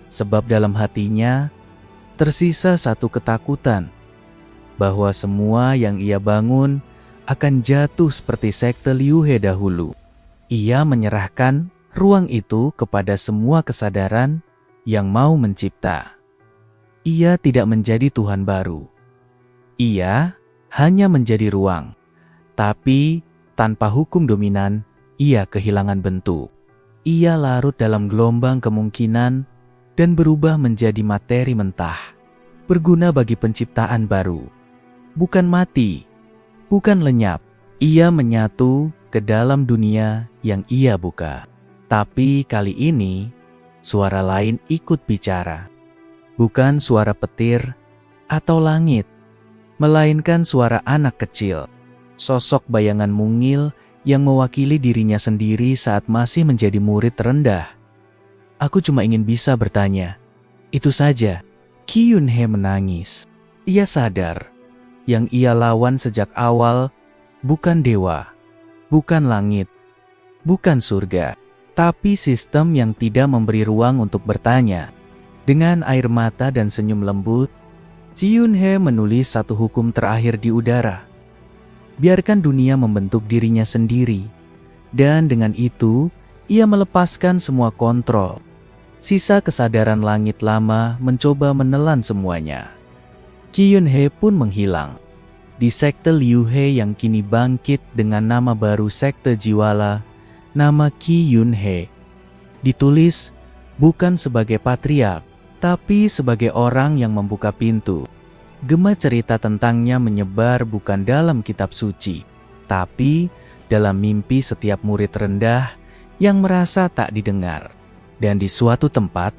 sebab dalam hatinya tersisa satu ketakutan, bahwa semua yang ia bangun akan jatuh seperti sekte Liu He dahulu. Ia menyerahkan ruang itu kepada semua kesadaran yang mau mencipta. Ia tidak menjadi Tuhan baru. Ia hanya menjadi ruang. Tapi tanpa hukum dominan, ia kehilangan bentuk. Ia larut dalam gelombang kemungkinan dan berubah menjadi materi mentah, berguna bagi penciptaan baru. Bukan mati, bukan lenyap. Ia menyatu ke dalam dunia yang ia buka. Tapi kali ini, suara lain ikut bicara. Bukan suara petir atau langit, melainkan suara anak kecil. Sosok bayangan mungil yang mewakili dirinya sendiri saat masih menjadi murid terendah. Aku cuma ingin bisa bertanya. Itu saja. Qi Yunhe menangis. Ia sadar yang ia lawan sejak awal bukan dewa, bukan langit, bukan surga, tapi sistem yang tidak memberi ruang untuk bertanya. Dengan air mata dan senyum lembut, Qi Yunhe menulis satu hukum terakhir di udara. Biarkan dunia membentuk dirinya sendiri, dan dengan itu, ia melepaskan semua kontrol. Sisa kesadaran langit lama mencoba menelan semuanya. Qi Yunhe pun menghilang. Di sekte Liu He yang kini bangkit dengan nama baru sekte Jiwala, nama Qi Yunhe ditulis bukan sebagai patriark, tapi sebagai orang yang membuka pintu. Gema cerita tentangnya menyebar bukan dalam kitab suci, tapi dalam mimpi setiap murid rendah yang merasa tak didengar. Dan di suatu tempat,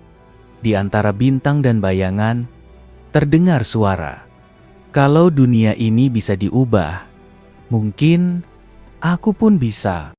di antara bintang dan bayangan, terdengar suara. Kalau dunia ini bisa diubah, mungkin aku pun bisa.